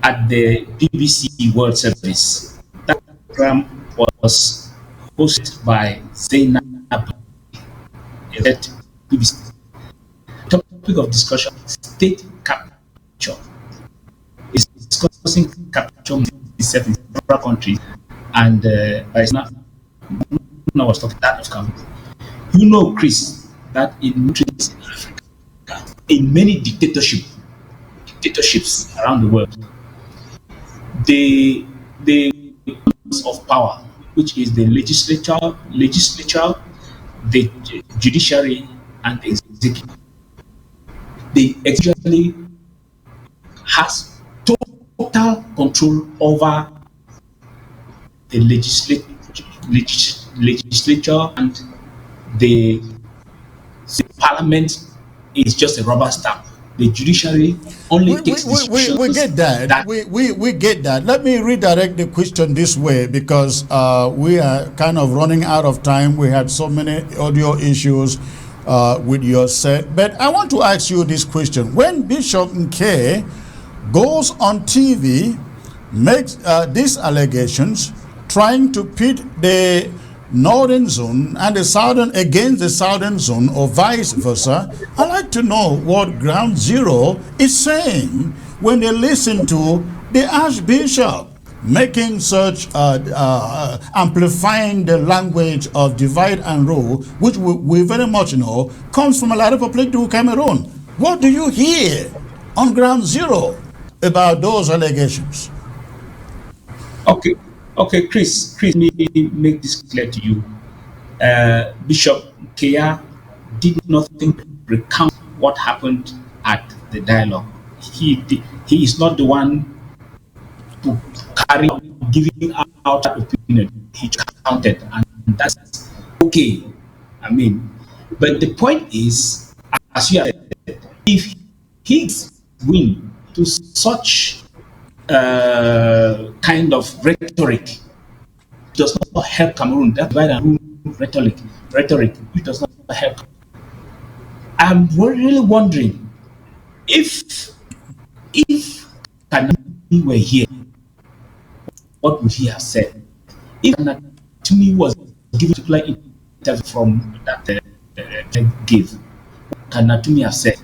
at the BBC World Service. That program was hosted by Zainab, at BBC. Topic of discussion: state capture. Is discussing capture itself in several countries, and Barrister was talking that of Cameroon. You know, Chris, that in countries in Africa, in many dictatorships around the world, the of power, which is the legislature, the judiciary, and the executive, they actually has total control over the legislature, and the parliament is just a rubber stamp. The judiciary only takes decisions. We get that. We get that. Let me redirect the question this way, because we are kind of running out of time. We had so many audio issues with your set. But I want to ask you this question. When Bishop Nke goes on TV, makes these allegations, trying to pit the northern zone and the southern against the southern zone or vice versa, I'd like to know what Ground Zero is saying when they listen to the Archbishop making such amplifying the language of divide and rule, which we very much know comes from a lot of political Cameroon. What do you hear on Ground Zero about those allegations? Okay, Chris, let me make this clear to you. Bishop Kea did nothing to recount what happened at the dialogue. He is not the one to carry out giving out that opinion. He counted, and that's okay. I mean, But the point is, as you have said, if he win to such kind of rhetoric, it does not help Cameroon. That divide and rule rhetoric, which does not help. I'm really wondering if Kanatumi were here, what would he have said? If Kanatumi was given a particular interview from that give, what Kanatumi have said?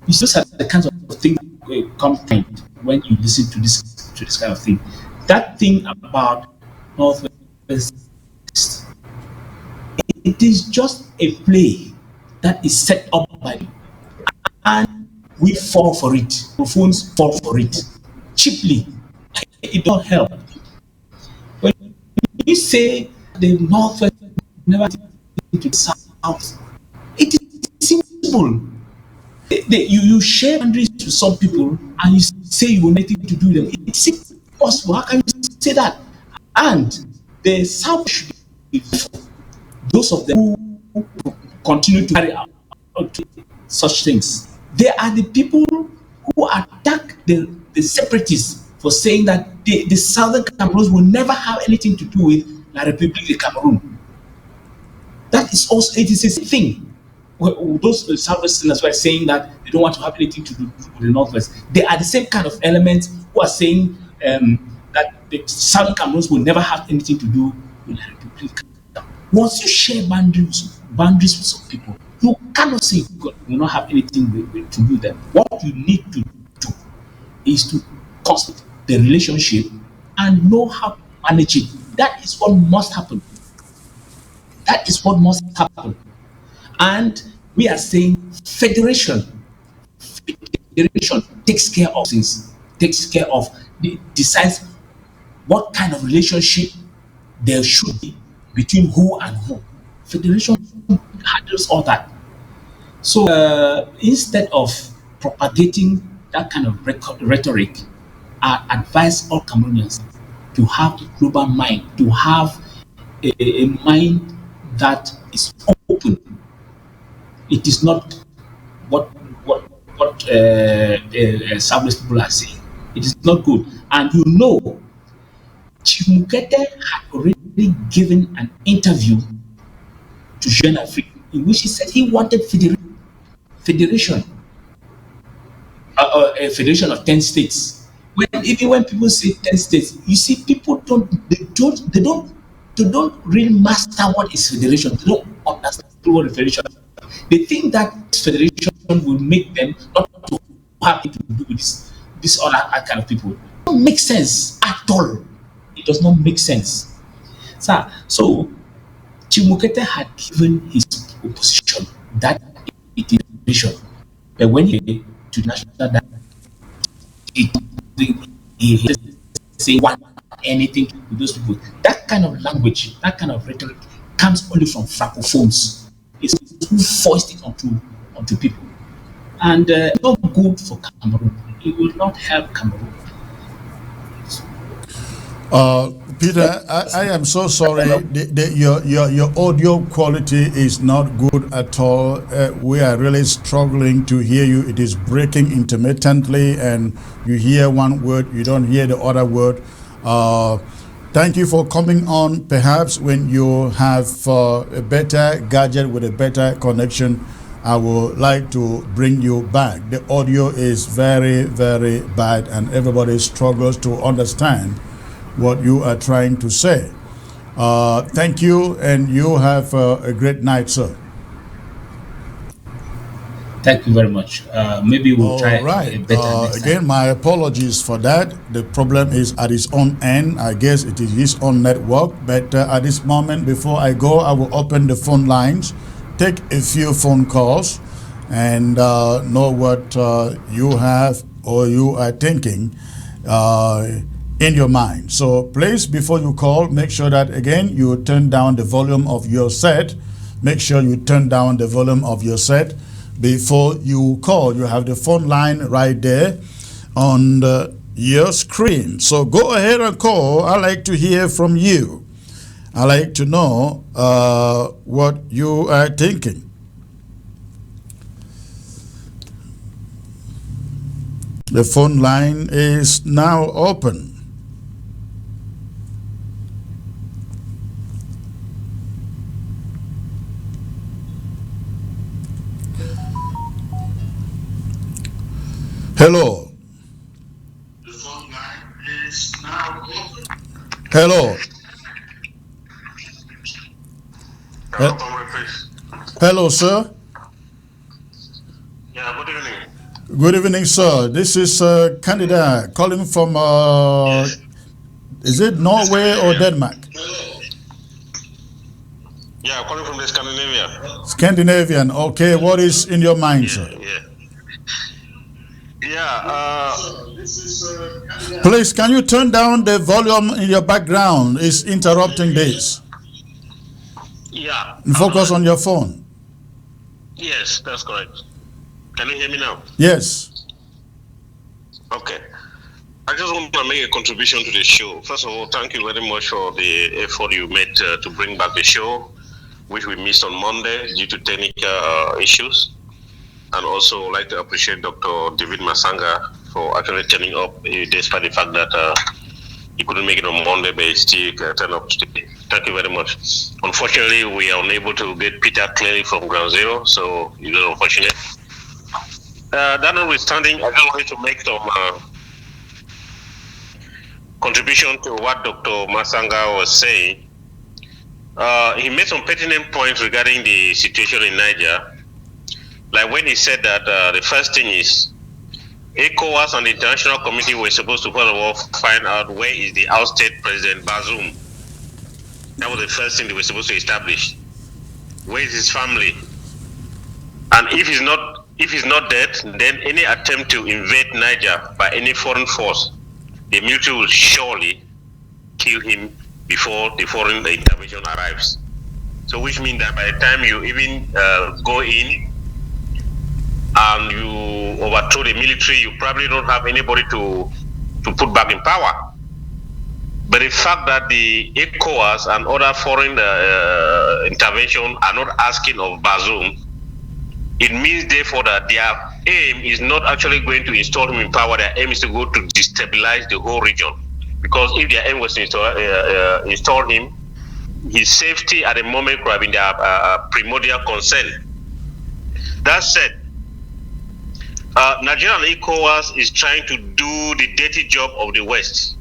You just have the kinds of things that come to mind when you listen to this kind of thing. That thing about Northwest, it is just a play that is set up by them. And we fall for it. Phones fall for it cheaply. It don't help. When you say the Northwest never to the South, it is simple. You share boundaries with some people and you say you will nothing to do them. It's impossible. How can you say that? And the South should be those of them who continue to carry out such things. They are the people who attack the separatists for saying that the Southern Cameroons will never have anything to do with La République de Cameroon. That is also, it is a thing. Those Southwesterners were saying that they don't want to have anything to do with the Northwest. They are the same kind of elements who are saying that the Southern Cameroons will never have anything to do with La République de Cameroon. Once you share boundaries with some people, you cannot say you will not have anything to do with them. What you need to do is to construct the relationship and know how to manage it. That is what must happen. That is what must happen. And we are saying federation takes care of things, decides what kind of relationship there should be between who and who. Federation handles all that. So instead of propagating that kind of rhetoric, I advise all Cameroonians to have a global mind, to have a mind that is open. It is not what Southwest people are saying. It is not good. And you know, Chief Mukete had already given an interview to Jeune Afrique in which he said he wanted federation, a federation of 10 states. Even when people say 10 states, you see, people don't really master what is federation. They don't understand what is federation. They think that federation will make them not to happy to do with this other kind of people. It doesn't make sense at all. It does not make sense. So Chimukete had given his opposition that it is federation. But when he to national that he say one anything to those people, that kind of language, that kind of rhetoric comes only from francophones. It's who forced it onto people, and not good for Cameroon. It will not help Cameroon. Peter, I am so sorry. Your audio quality is not good at all. We are really struggling to hear you. It is breaking intermittently, and you hear one word, you don't hear the other word. Thank you for coming on. Perhaps when you have a better gadget with a better connection, I would like to bring you back. The audio is very, very bad, and everybody struggles to understand what you are trying to say. Thank you, and you have a great night, sir. Thank you very much. Maybe we'll try right. better next time. Again, my apologies for that. The problem is at his own end. I guess it is his own network. But at this moment, before I go, I will open the phone lines, take a few phone calls, and know what you have or you are thinking in your mind. So please, before you call, make sure that, again, you turn down the volume of your set. Make sure you turn down the volume of your set before you call. You have the phone line right there on your screen. So go ahead and call. I'd like to hear from you. I'd like to know what you are thinking. The phone line is now open. Hello. The phone line is now open. Hello. Hello, sir. Yeah, good evening. Good evening, sir. This is Candida calling from, is it Norway or Denmark? Yeah, calling from the Scandinavia. Scandinavian. Okay, what is in your mind, sir? Please, can you turn down the volume in your background? It's interrupting this. Yeah. And focus on your phone. Yes, that's correct. Can you hear me now? Yes. Okay. I just want to make a contribution to the show. First of all, thank you very much for the effort you made to bring back the show, which we missed on Monday due to technical issues. And also like to appreciate Dr. David Masanga for actually turning up, despite the fact that he couldn't make it on Monday, but he still turned up today. Thank you very much. Unfortunately, we are unable to get Peter clearly from Ground Zero, so it's very unfortunate. That notwithstanding, I just wanted to make some contribution to what Dr. Masanga was saying. He made some pertinent points regarding the situation in Niger. Like when he said that the first thing is ECOWAS and the international community were supposed to first of all find out where is the ousted President Bazoum. That was the first thing they were supposed to establish. Where is his family? And if he's not dead, then any attempt to invade Niger by any foreign force, the military will surely kill him before the foreign intervention arrives. So which means that by the time you even go in and you overthrow the military, you probably don't have anybody to put back in power. But the fact that the ECOWAS and other foreign intervention are not asking of Bazoum, it means therefore that their aim is not actually going to install him in power. Their aim is to go to destabilize the whole region. Because if their aim was to install him, his safety at the moment could have been their primordial concern. That said, Nigeria and ECOWAS is trying to do the dirty job of the West.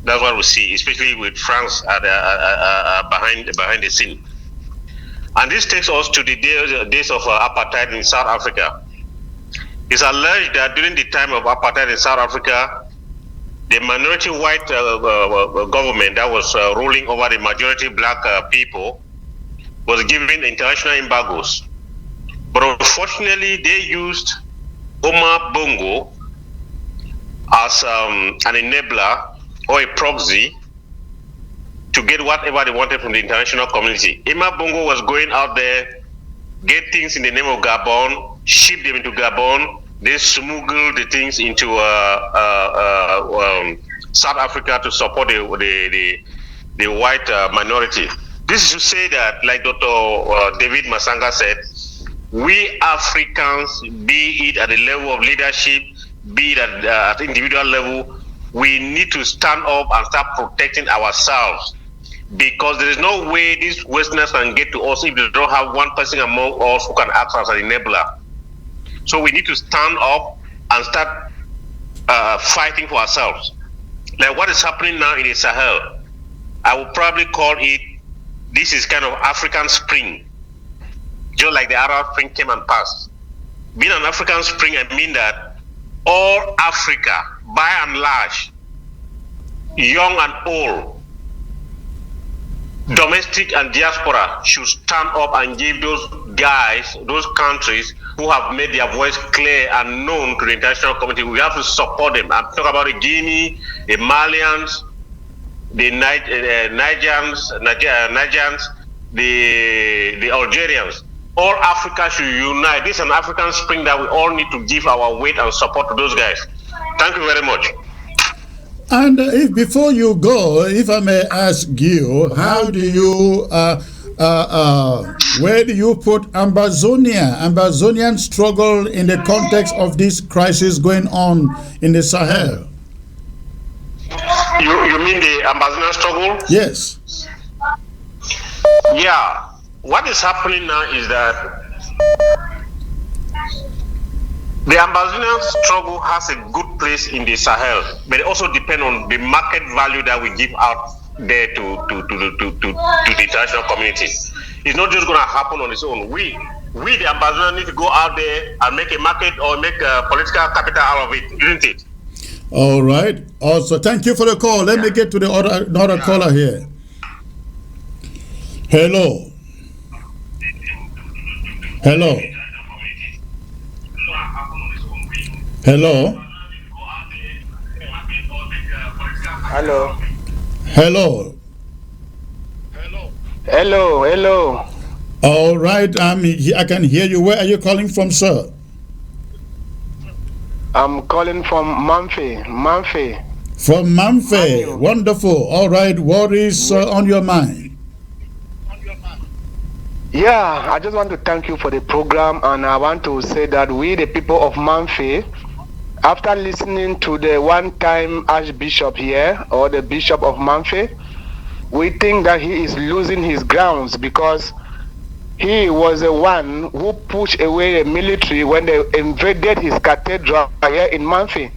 That's what we see, especially with France behind the scene. And this takes us to the days of apartheid in South Africa. It's alleged that during the time of apartheid in South Africa, the minority white government that was ruling over the majority black people was given international embargoes. But unfortunately, they used Omar Bongo as an enabler or a proxy to get whatever they wanted from the international community. Omar Bongo was going out there, get things in the name of Gabon, ship them into Gabon, they smuggle the things into South Africa to support the white minority. This is to say that, like Dr. David Masanga said, we Africans, be it at the level of leadership, be it at individual level, we need to stand up and start protecting ourselves. Because there is no way these Westerners can get to us if they don't have one person among us who can act as an enabler. So we need to stand up and start fighting for ourselves. Like what is happening now in the Sahel, I would probably call it, this is kind of African Spring. Just like the Arab Spring came and passed. Being an African Spring, I mean that all Africa, by and large, young and old, domestic and diaspora, should stand up and give those guys, those countries who have made their voice clear and known to the international community. We have to support them. I'm talking about the Guinea, the Malians, the Nigerians, the Algerians. All Africa should unite. This is an African Spring that we all need to give our weight and support to those guys. Thank you very much. And if before you go, if I may ask you, how do you, where do you put Ambazonian struggle in the context of this crisis going on in the Sahel? You mean the Ambazonian struggle? Yes. Yeah. What is happening now is that the Ambazonian struggle has a good place in the Sahel, but it also depends on the market value that we give out there to the international community. It's not just going to happen on its own. We the Ambazonians need to go out there and make a market or make a political capital out of it, isn't it? All right. Also, thank you for the call. Let me get to the another caller here. Hello. Hello. Hello. Hello. Hello. Hello. Hello. All right. I can hear you. Where are you calling from, sir? I'm calling from Mamfe. Mamfe. From Mamfe. Wonderful. All right. What is on your mind? Yeah, I just want to thank you for the program, and I want to say that we, the people of Mamfe, after listening to the one-time Archbishop here, or the Bishop of Mamfe, we think that he is losing his grounds because he was the one who pushed away the military when they invaded his cathedral here in Mamfe.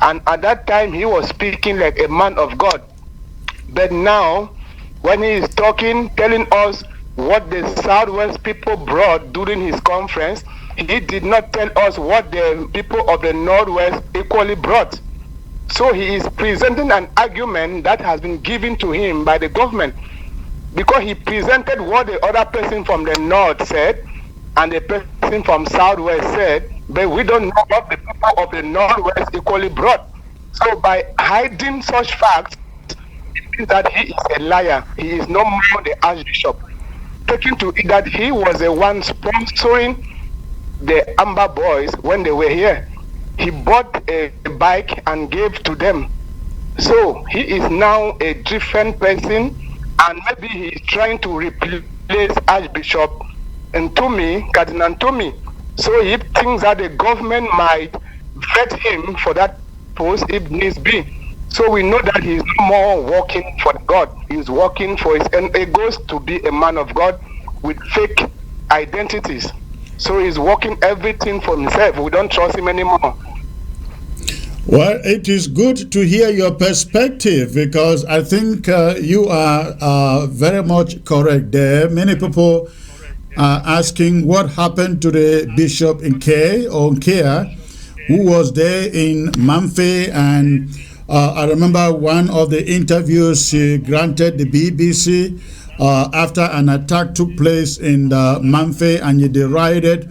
And at that time, he was speaking like a man of God. But now, when he is talking, telling us what the Southwest people brought during his conference, he did not tell us what the people of the Northwest equally brought. So he is presenting an argument that has been given to him by the government, because he presented what the other person from the North said and the person from Southwest said, but we don't know what the people of the Northwest equally brought. So by hiding such facts, it means that he is a liar. He is no more the Archbishop. Taking to it that he was the one sponsoring the Amber Boys when they were here. He bought a bike and gave to them. So he is now a different person, and maybe he is trying to replace Archbishop Ntumi, Cardinal Ntumi. So he thinks that the government might vet him for that post if needs be. So we know that he is no more working for God. He is working for his own egos to be a man of God with fake identities. So he's working everything for himself. We don't trust him anymore. Well, it is good to hear your perspective, because I think you are very much correct there. Many people are asking what happened to the bishop in Nkea, who was there in Mamfe, and I remember one of the interviews she granted the BBC after an attack took place in Mamfe, and he derided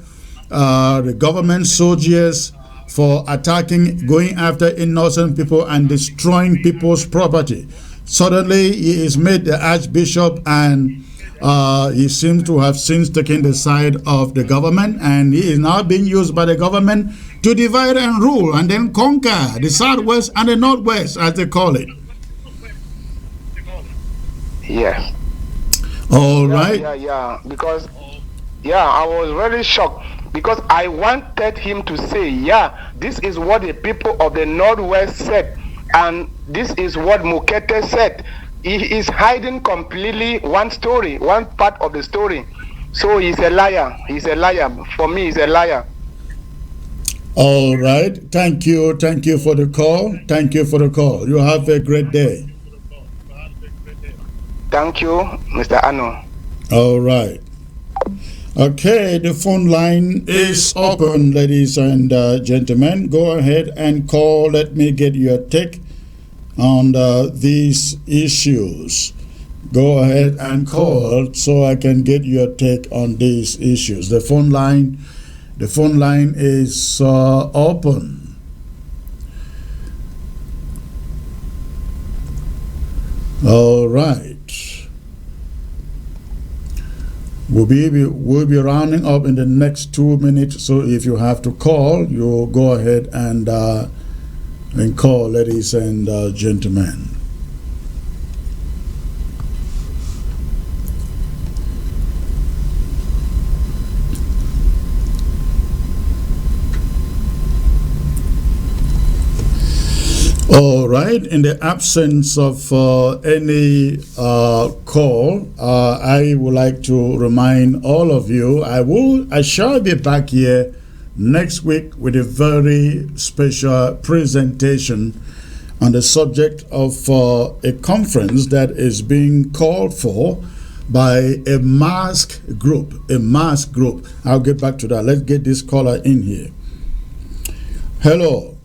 the government soldiers for attacking, going after innocent people and destroying people's property. Suddenly, he is made the Archbishop, and he seems to have since taken the side of the government, and he is now being used by the government to divide and rule and then conquer the Southwest and the Northwest, as they call it. Yeah. All right. Yeah. Because, I was really shocked, because I wanted him to say, this is what the people of the Northwest said, and this is what Mukete said. He is hiding completely one story, one part of the story. So he's a liar. He's a liar. For me, he's a liar. All right. Thank you. Thank you for the call. Thank you for the call. You have a great day. Thank you, Mr. Ano. All right. Okay, the phone line is open, ladies and gentlemen. Go ahead and call. Let me get your take on these issues. Go ahead and call so I can get your take on these issues. The phone line is open. All right. We'll be rounding up in the next 2 minutes. So if you have to call, you go ahead and and call, ladies and gentlemen. All right, in the absence of any call, I would like to remind all of you, I shall be back here next week with a very special presentation on the subject of a conference that is being called for by a masked group. I'll get back to that. Let's get this caller in here. Hello.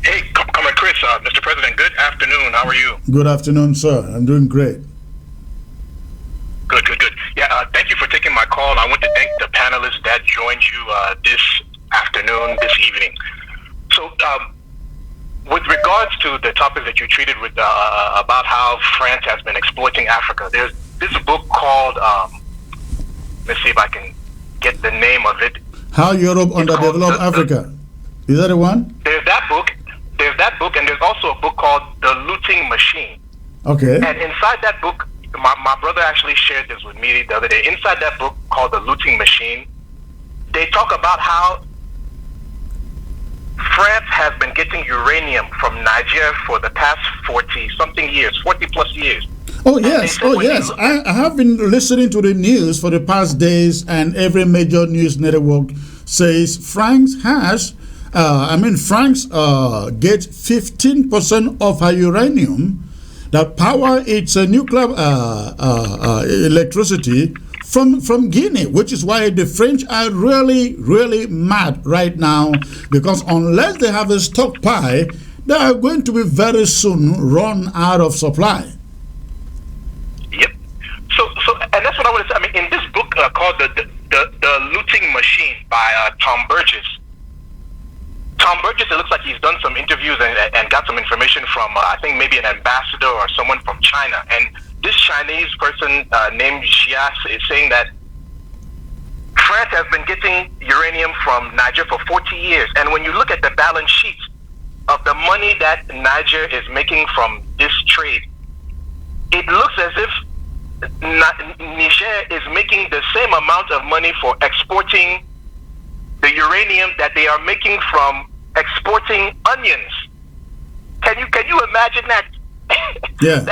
Hey, Comrade Chris, Mr. President, good afternoon. How are you? Good afternoon, sir. I'm doing great. Good. Yeah, thank you for taking my call. I want to thank the panelists that joined you this afternoon, this evening. So, with regards to the topic that you treated with about how France has been exploiting Africa, there's this book called, let's see if I can get the name of it. How Europe Underdeveloped Africa. Is that the one? There's that book, and there's also a book called The Looting Machine. Okay. And inside that book, my brother actually shared this with me the other day. Inside that book called The Looting Machine, they talk about how France has been getting uranium from Niger for the past 40-something years, 40-plus years. Oh, yes. I have been listening to the news for the past days, and every major news network says France has France gets 15% of her uranium that power its nuclear electricity from Guinea, which is why the French are really mad right now, because unless they have a stockpile, they are going to be very soon run out of supply. Yep. So, and that's what I want to say. I mean, in this book called the Looting Machine by Tom Burgess, it looks like he's done some interviews and got some information from, I think, maybe an ambassador or someone from China. And this Chinese person named Xia is saying that France has been getting uranium from Niger for 40 years. And when you look at the balance sheet of the money that Niger is making from this trade, it looks as if Niger is making the same amount of money for exporting the uranium that they are making from exporting onions. Can you imagine that? Yeah.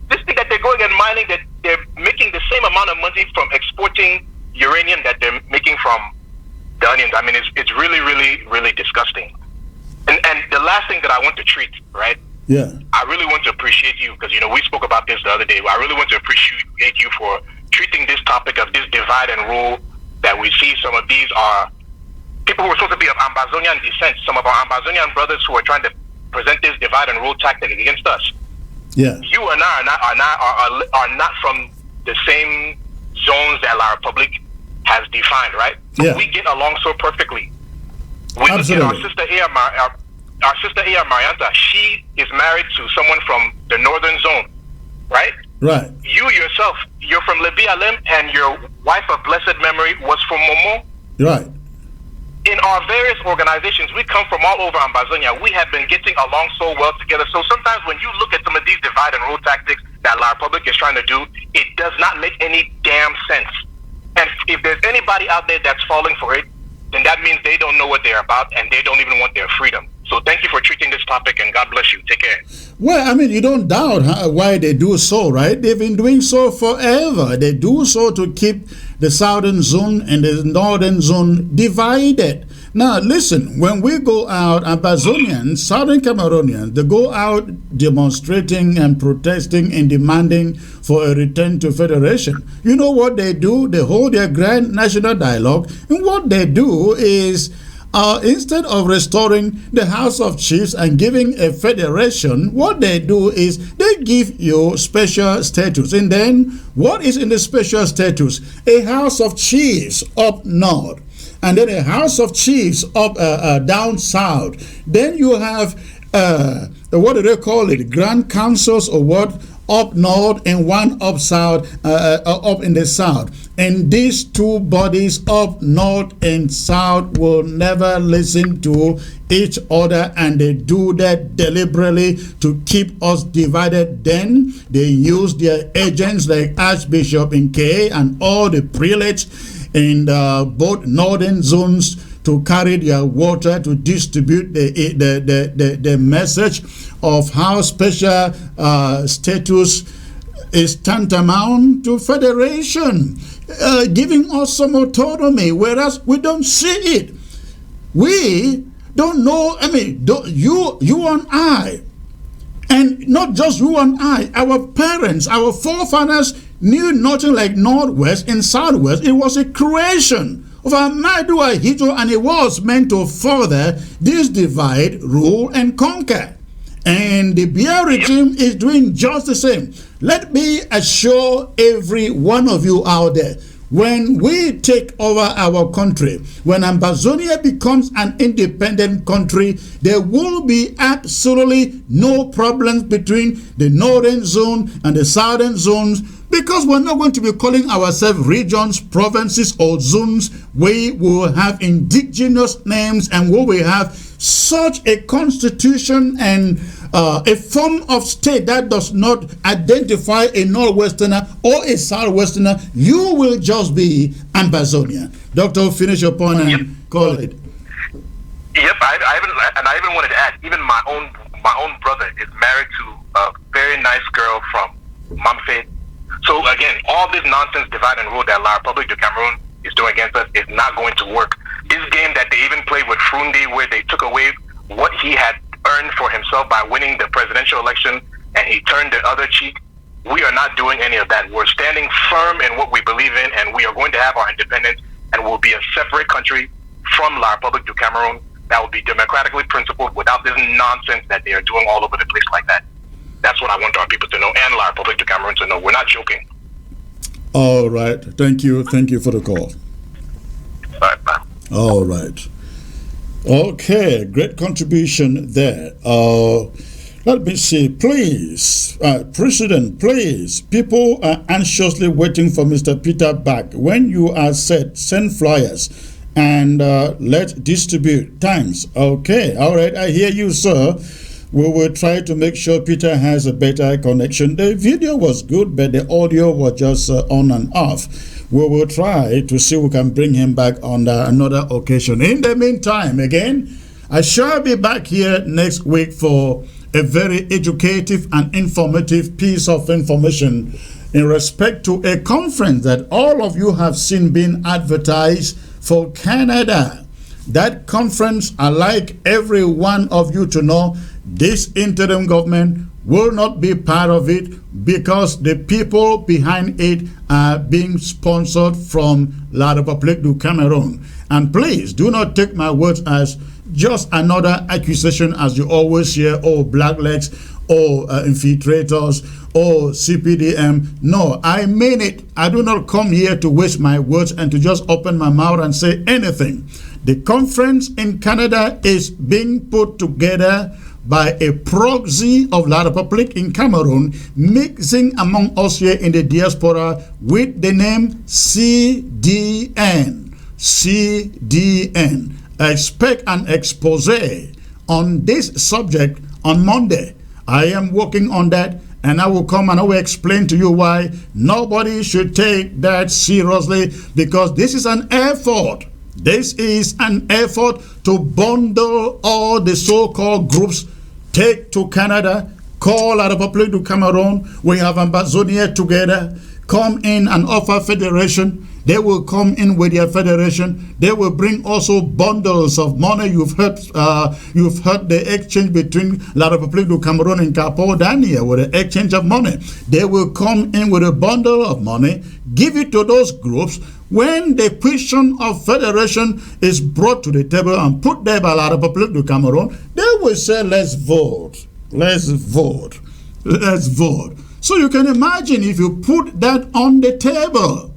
This thing that they're going and mining, that they're making the same amount of money from exporting uranium that they're making from the onions. I mean, it's really disgusting. And the last thing that I want to treat, right? Yeah. I really want to appreciate you, because we spoke about this the other day. I really want to appreciate you for treating this topic of this divide and rule that we see. Some of these are people who are supposed to be of Ambazonian descent, some of our Ambazonian brothers who are trying to present this divide and rule tactic against us. Yeah. You and I are not from the same zones that La Republic has defined, right? But yeah. We get along so perfectly. We Absolutely. Look at our sister Ea Marianta. She is married to someone from the northern zone, right? Right. You yourself, you're from Lebi Alem, and your wife of blessed memory was from Momo. Right. In our various organizations, we come from all over Ambazonia. We have been getting along so well together. So sometimes when you look at some of these divide and rule tactics that La Republic is trying to do, it does not make any damn sense. And if there's anybody out there that's falling for it, then that means they don't know what they're about, and they don't even want their freedom. So thank you for treating this topic, and God bless you. Take care. Well, I mean, you don't doubt why they do so, right? They've been doing so forever. They do so to keep the southern zone and the northern zone divided. Now, listen, when we go out, Ambazonians, southern Cameroonians, they go out demonstrating and protesting and demanding for a return to federation. You know what they do? They hold their grand national dialogue, and what they do is, instead of restoring the House of Chiefs and giving a federation, what they do is they give you special status. And then what is in the special status? A House of Chiefs up north, and then a House of Chiefs up down south. Then you have what do they call it? Grand councils or what up north and one up south, up in the south. And these two bodies up north and south will never listen to each other, and they do that deliberately to keep us divided. Then they use their agents like Archbishop Nke and all the prelates in both northern zones to carry their water, to distribute the message of how special status is tantamount to federation, giving us some autonomy, whereas we don't see it. We don't know. I mean, you and I, and not just you and I, our parents, our forefathers knew nothing like Northwest and Southwest. It was a creation of Amadu Ahito, and it was meant to further this divide, rule, and conquer. And the Biya regime is doing just the same. Let me assure every one of you out there, when we take over our country, when Ambazonia becomes an independent country, there will be absolutely no problems between the northern zone and the southern zones, because we're not going to be calling ourselves regions, provinces, or zones. We will have indigenous names, and we will have such a constitution and a form of state that does not identify a Northwesterner or a Southwesterner. You will just be Ambazonia. Doctor, finish your point and call it. Yep, I even wanted to add, even my own brother is married to a very nice girl from Mamfe. So again, all this nonsense, divide and rule that La Republique du Cameroon is doing against us is not going to work. This game that they even played with Frundi, where they took away what he had earned for himself by winning the presidential election, and he turned the other cheek, we are not doing any of that. We're standing firm in what we believe in, and we are going to have our independence, and we'll be a separate country from La Republique du Cameroon that will be democratically principled without this nonsense that they are doing all over the place like that. That's what I want our people to know, and La Republique du Cameroon to know. We're not joking. All right. Thank you. Thank you for the call. All right, bye. All right. Okay, great contribution there. Let me see, please, President, please. People are anxiously waiting for Mr. Peter back. When you are set, send flyers and let's distribute. Thanks. Okay, all right, I hear you, sir. We will try to make sure Peter has a better connection. The video was good, but the audio was just on and off. We will try to see if we can bring him back on another occasion. In the meantime, again, I shall be back here next week for a very educative and informative piece of information in respect to a conference that all of you have seen being advertised for Canada. That conference, I like every one of you to know, this interim government will not be part of it because the people behind it are being sponsored from La Republique du Cameroon. And please do not take my words as just another accusation, as you always hear, oh, blacklegs, oh, infiltrators, oh, CPDM. No, I mean it. I do not come here to waste my words and to just open my mouth and say anything. The conference in Canada is being put together by a proxy of La Republique in Cameroon, mixing among us here in the diaspora with the name CDN. CDN. Expect an expose on this subject on Monday. I am working on that, and I will come and I will explain to you why nobody should take that seriously, because this is an effort. This is an effort to bundle all the so-called groups, take to Canada, call La Republique du Cameroon. We have Ambazonia together, come in and offer federation. They will come in with their federation. They will bring also bundles of money. You've heard the exchange between La Republique du Cameroon and Capo Dania with the exchange of money. They will come in with a bundle of money, give it to those groups. When the question of federation is brought to the table and put there by La Republique du Cameroon, they will say, let's vote. Let's vote. Let's vote. So you can imagine if you put that on the table,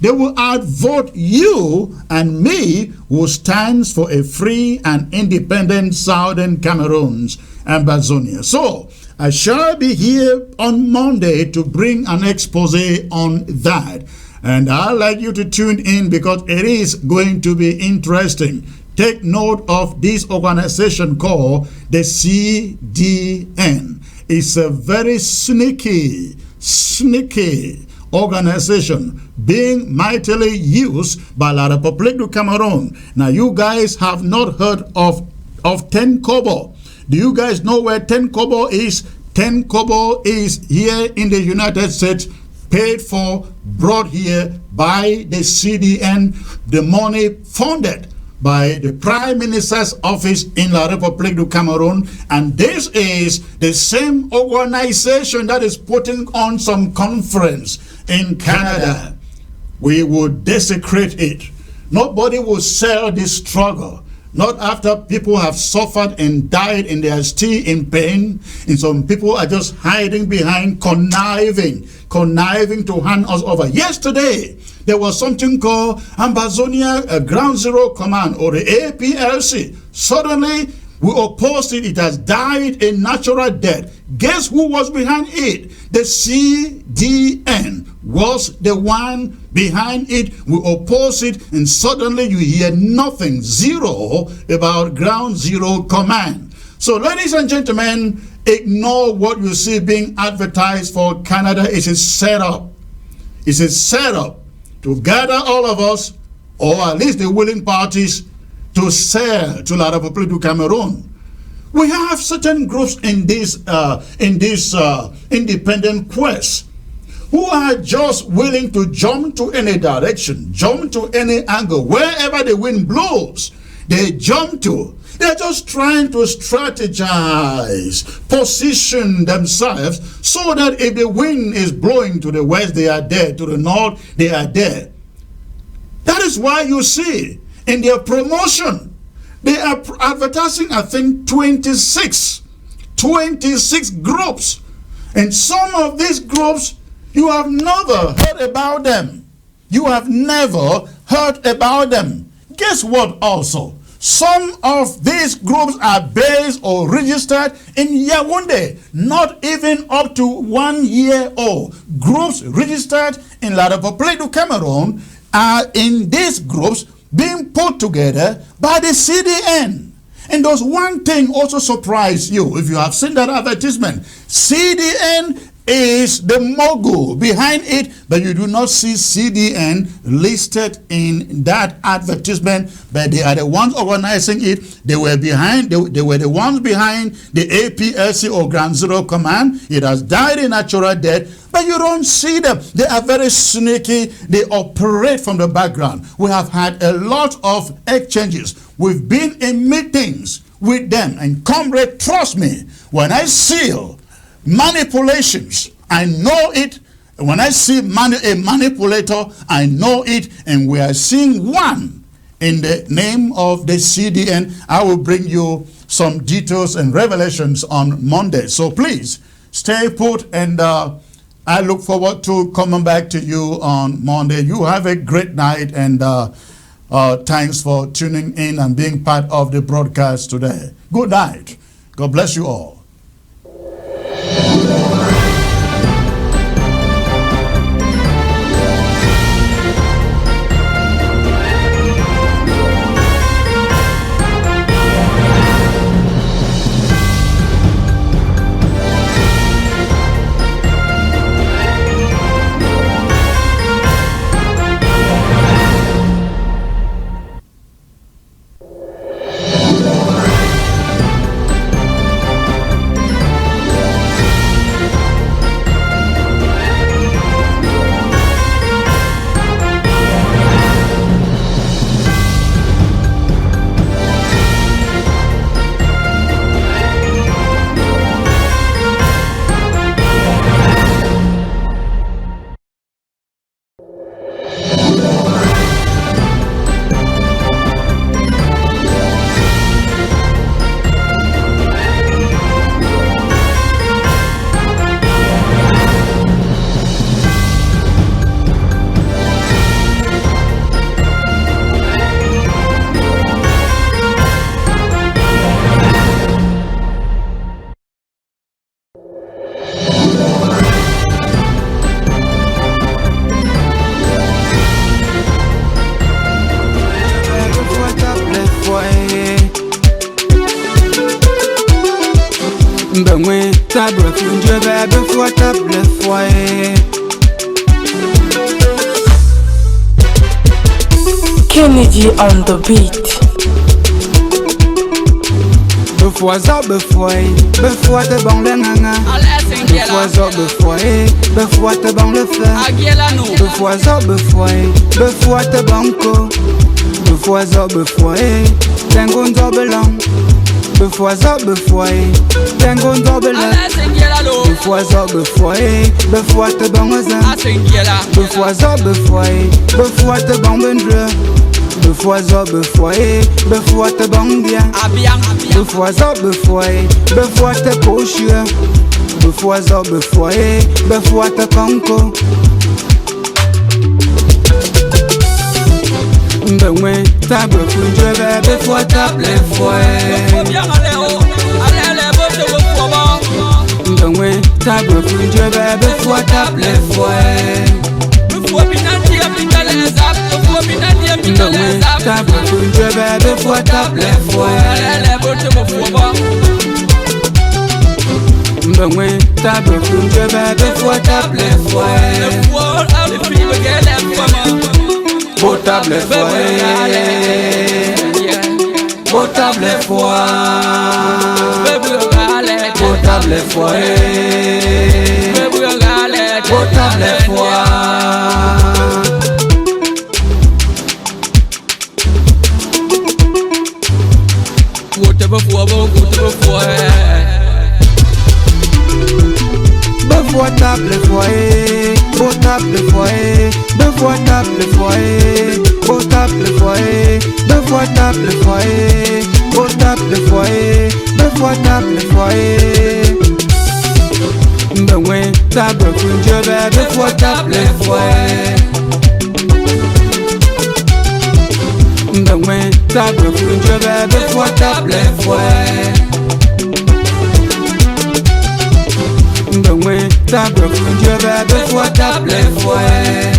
they will outvote you and me, who stands for a free and independent Southern Cameroon's Ambazonia. So I shall be here on Monday to bring an expose on that. And I'd like you to tune in because it is going to be interesting. Take note of this organization called the CDN. It's a very sneaky organization being mightily used by La République du Cameroon. Now, you guys have not heard of 10 kobo. Do you guys know where 10 kobo is? 10 kobo is here in the United States, paid for, brought here by the CDN, the money funded by the Prime Minister's office in La République du Cameroon. And this is the same organization that is putting on some conference in Canada. We would desecrate it. Nobody will sell this struggle. Not after people have suffered and died and they are still in pain. And some people are just hiding behind, conniving to hand us over. Yesterday, there was something called Ambazonia Ground Zero Command, or the APLC. Suddenly, we opposed it. It has died a natural death. Guess who was behind it? The CDN was the one behind it. We oppose it, and suddenly you hear nothing, zero, about Ground Zero Command. So, ladies and gentlemen, ignore what you see being advertised for Canada. It's a setup. It's a setup to gather all of us, or at least the willing parties, to sell to La République du Cameroon. We have certain groups in this independent quest who are just willing to jump to any direction, jump to any angle, wherever the wind blows, they jump to. They're just trying to strategize, position themselves so that if the wind is blowing to the west, they are there, to the north, they are there. That is why you see in their promotion, they are advertising, I think, 26 groups. And some of these groups, you have never heard about them. You have never heard about them. Guess what also? Some of these groups are based or registered in Yaoundé, not even up to 1 year old. Groups registered in La République du Cameroon are in these groups being put together by the CDN. And does one thing also surprise you if you have seen that advertisement? CDN is the mogul behind it, but you do not see CDN listed in that advertisement, but they are the ones organizing it. They were behind, they were the ones behind the APLC or Ground Zero Command. It has died a natural death, but you don't see them. They are very sneaky. They operate from the background. We have had a lot of exchanges. We've been in meetings with them, and comrade, trust me, when I see manipulations, I know it. When I see a manipulator, I know it. And we are seeing one in the name of the CDN. I will bring you some details and revelations on Monday. So please stay put, and I look forward to coming back to you on Monday. You have a great night, and thanks for tuning in and being part of the broadcast today. Good night. God bless you all. table funge bebe fois table foyer. Kennedy on the beat. Befoisa befoy, befois te bon le nanga. Befoisa befoy, befois te bon le feu. Befoisa befoy, befois te bon co. Befoisa befoy, tengon dobelang. Befoisa befoy, tengon dobelang. Befoisa befoy, befois te bon ozan. Befoisa befoy, befois te bon bendre. Befoisa befoy, befois te bon bien. Befoisa befoy, befois te poche. Befoisa befoy, befois te conco. Benwe table funge bebe fois table foyer. Benwe table funge bebe fois table foyer. Benwe table funge bebe fois table foyer. Benwe table funge bebe fois table foyer. Beau table foyer, beau table foyer, beau table foyer, beau table foyer. Beau table foyer, beau table foyer, beau table foyer, beau table foyer, beau table foyer, beau table foyer, beau table foyer. Benwe table funge bebe fois table foyer. Benwe table funge bebe fois table foyer. Benwe table funge bebe fois table foyer.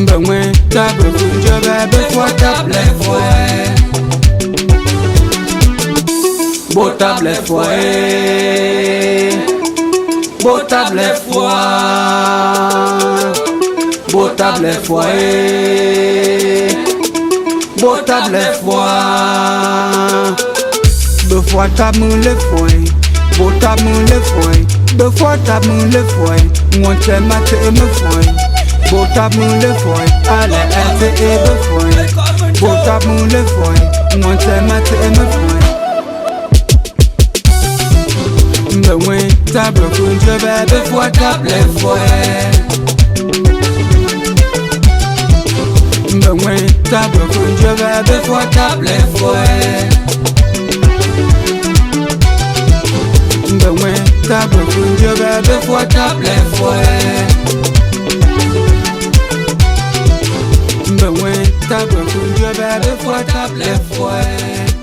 Benwe table funge bebe fois table foyer. Beau table foyer, beau table foyer, beau table foyer, beau table foyer. Deux fois table le foyer, beau table le foyer. Deux fois table le foyer, mon thème maté me foyer. Beau table le foyer, allez être et le foyer. Beau table le foyer, mon thème maté me foyer. Benwe table funge bebe fois table foyer. Benwe table funge bebe fois table foyer. Benwe table funge bebe fois table foyer. Benwe table funge bebe fois table foyer.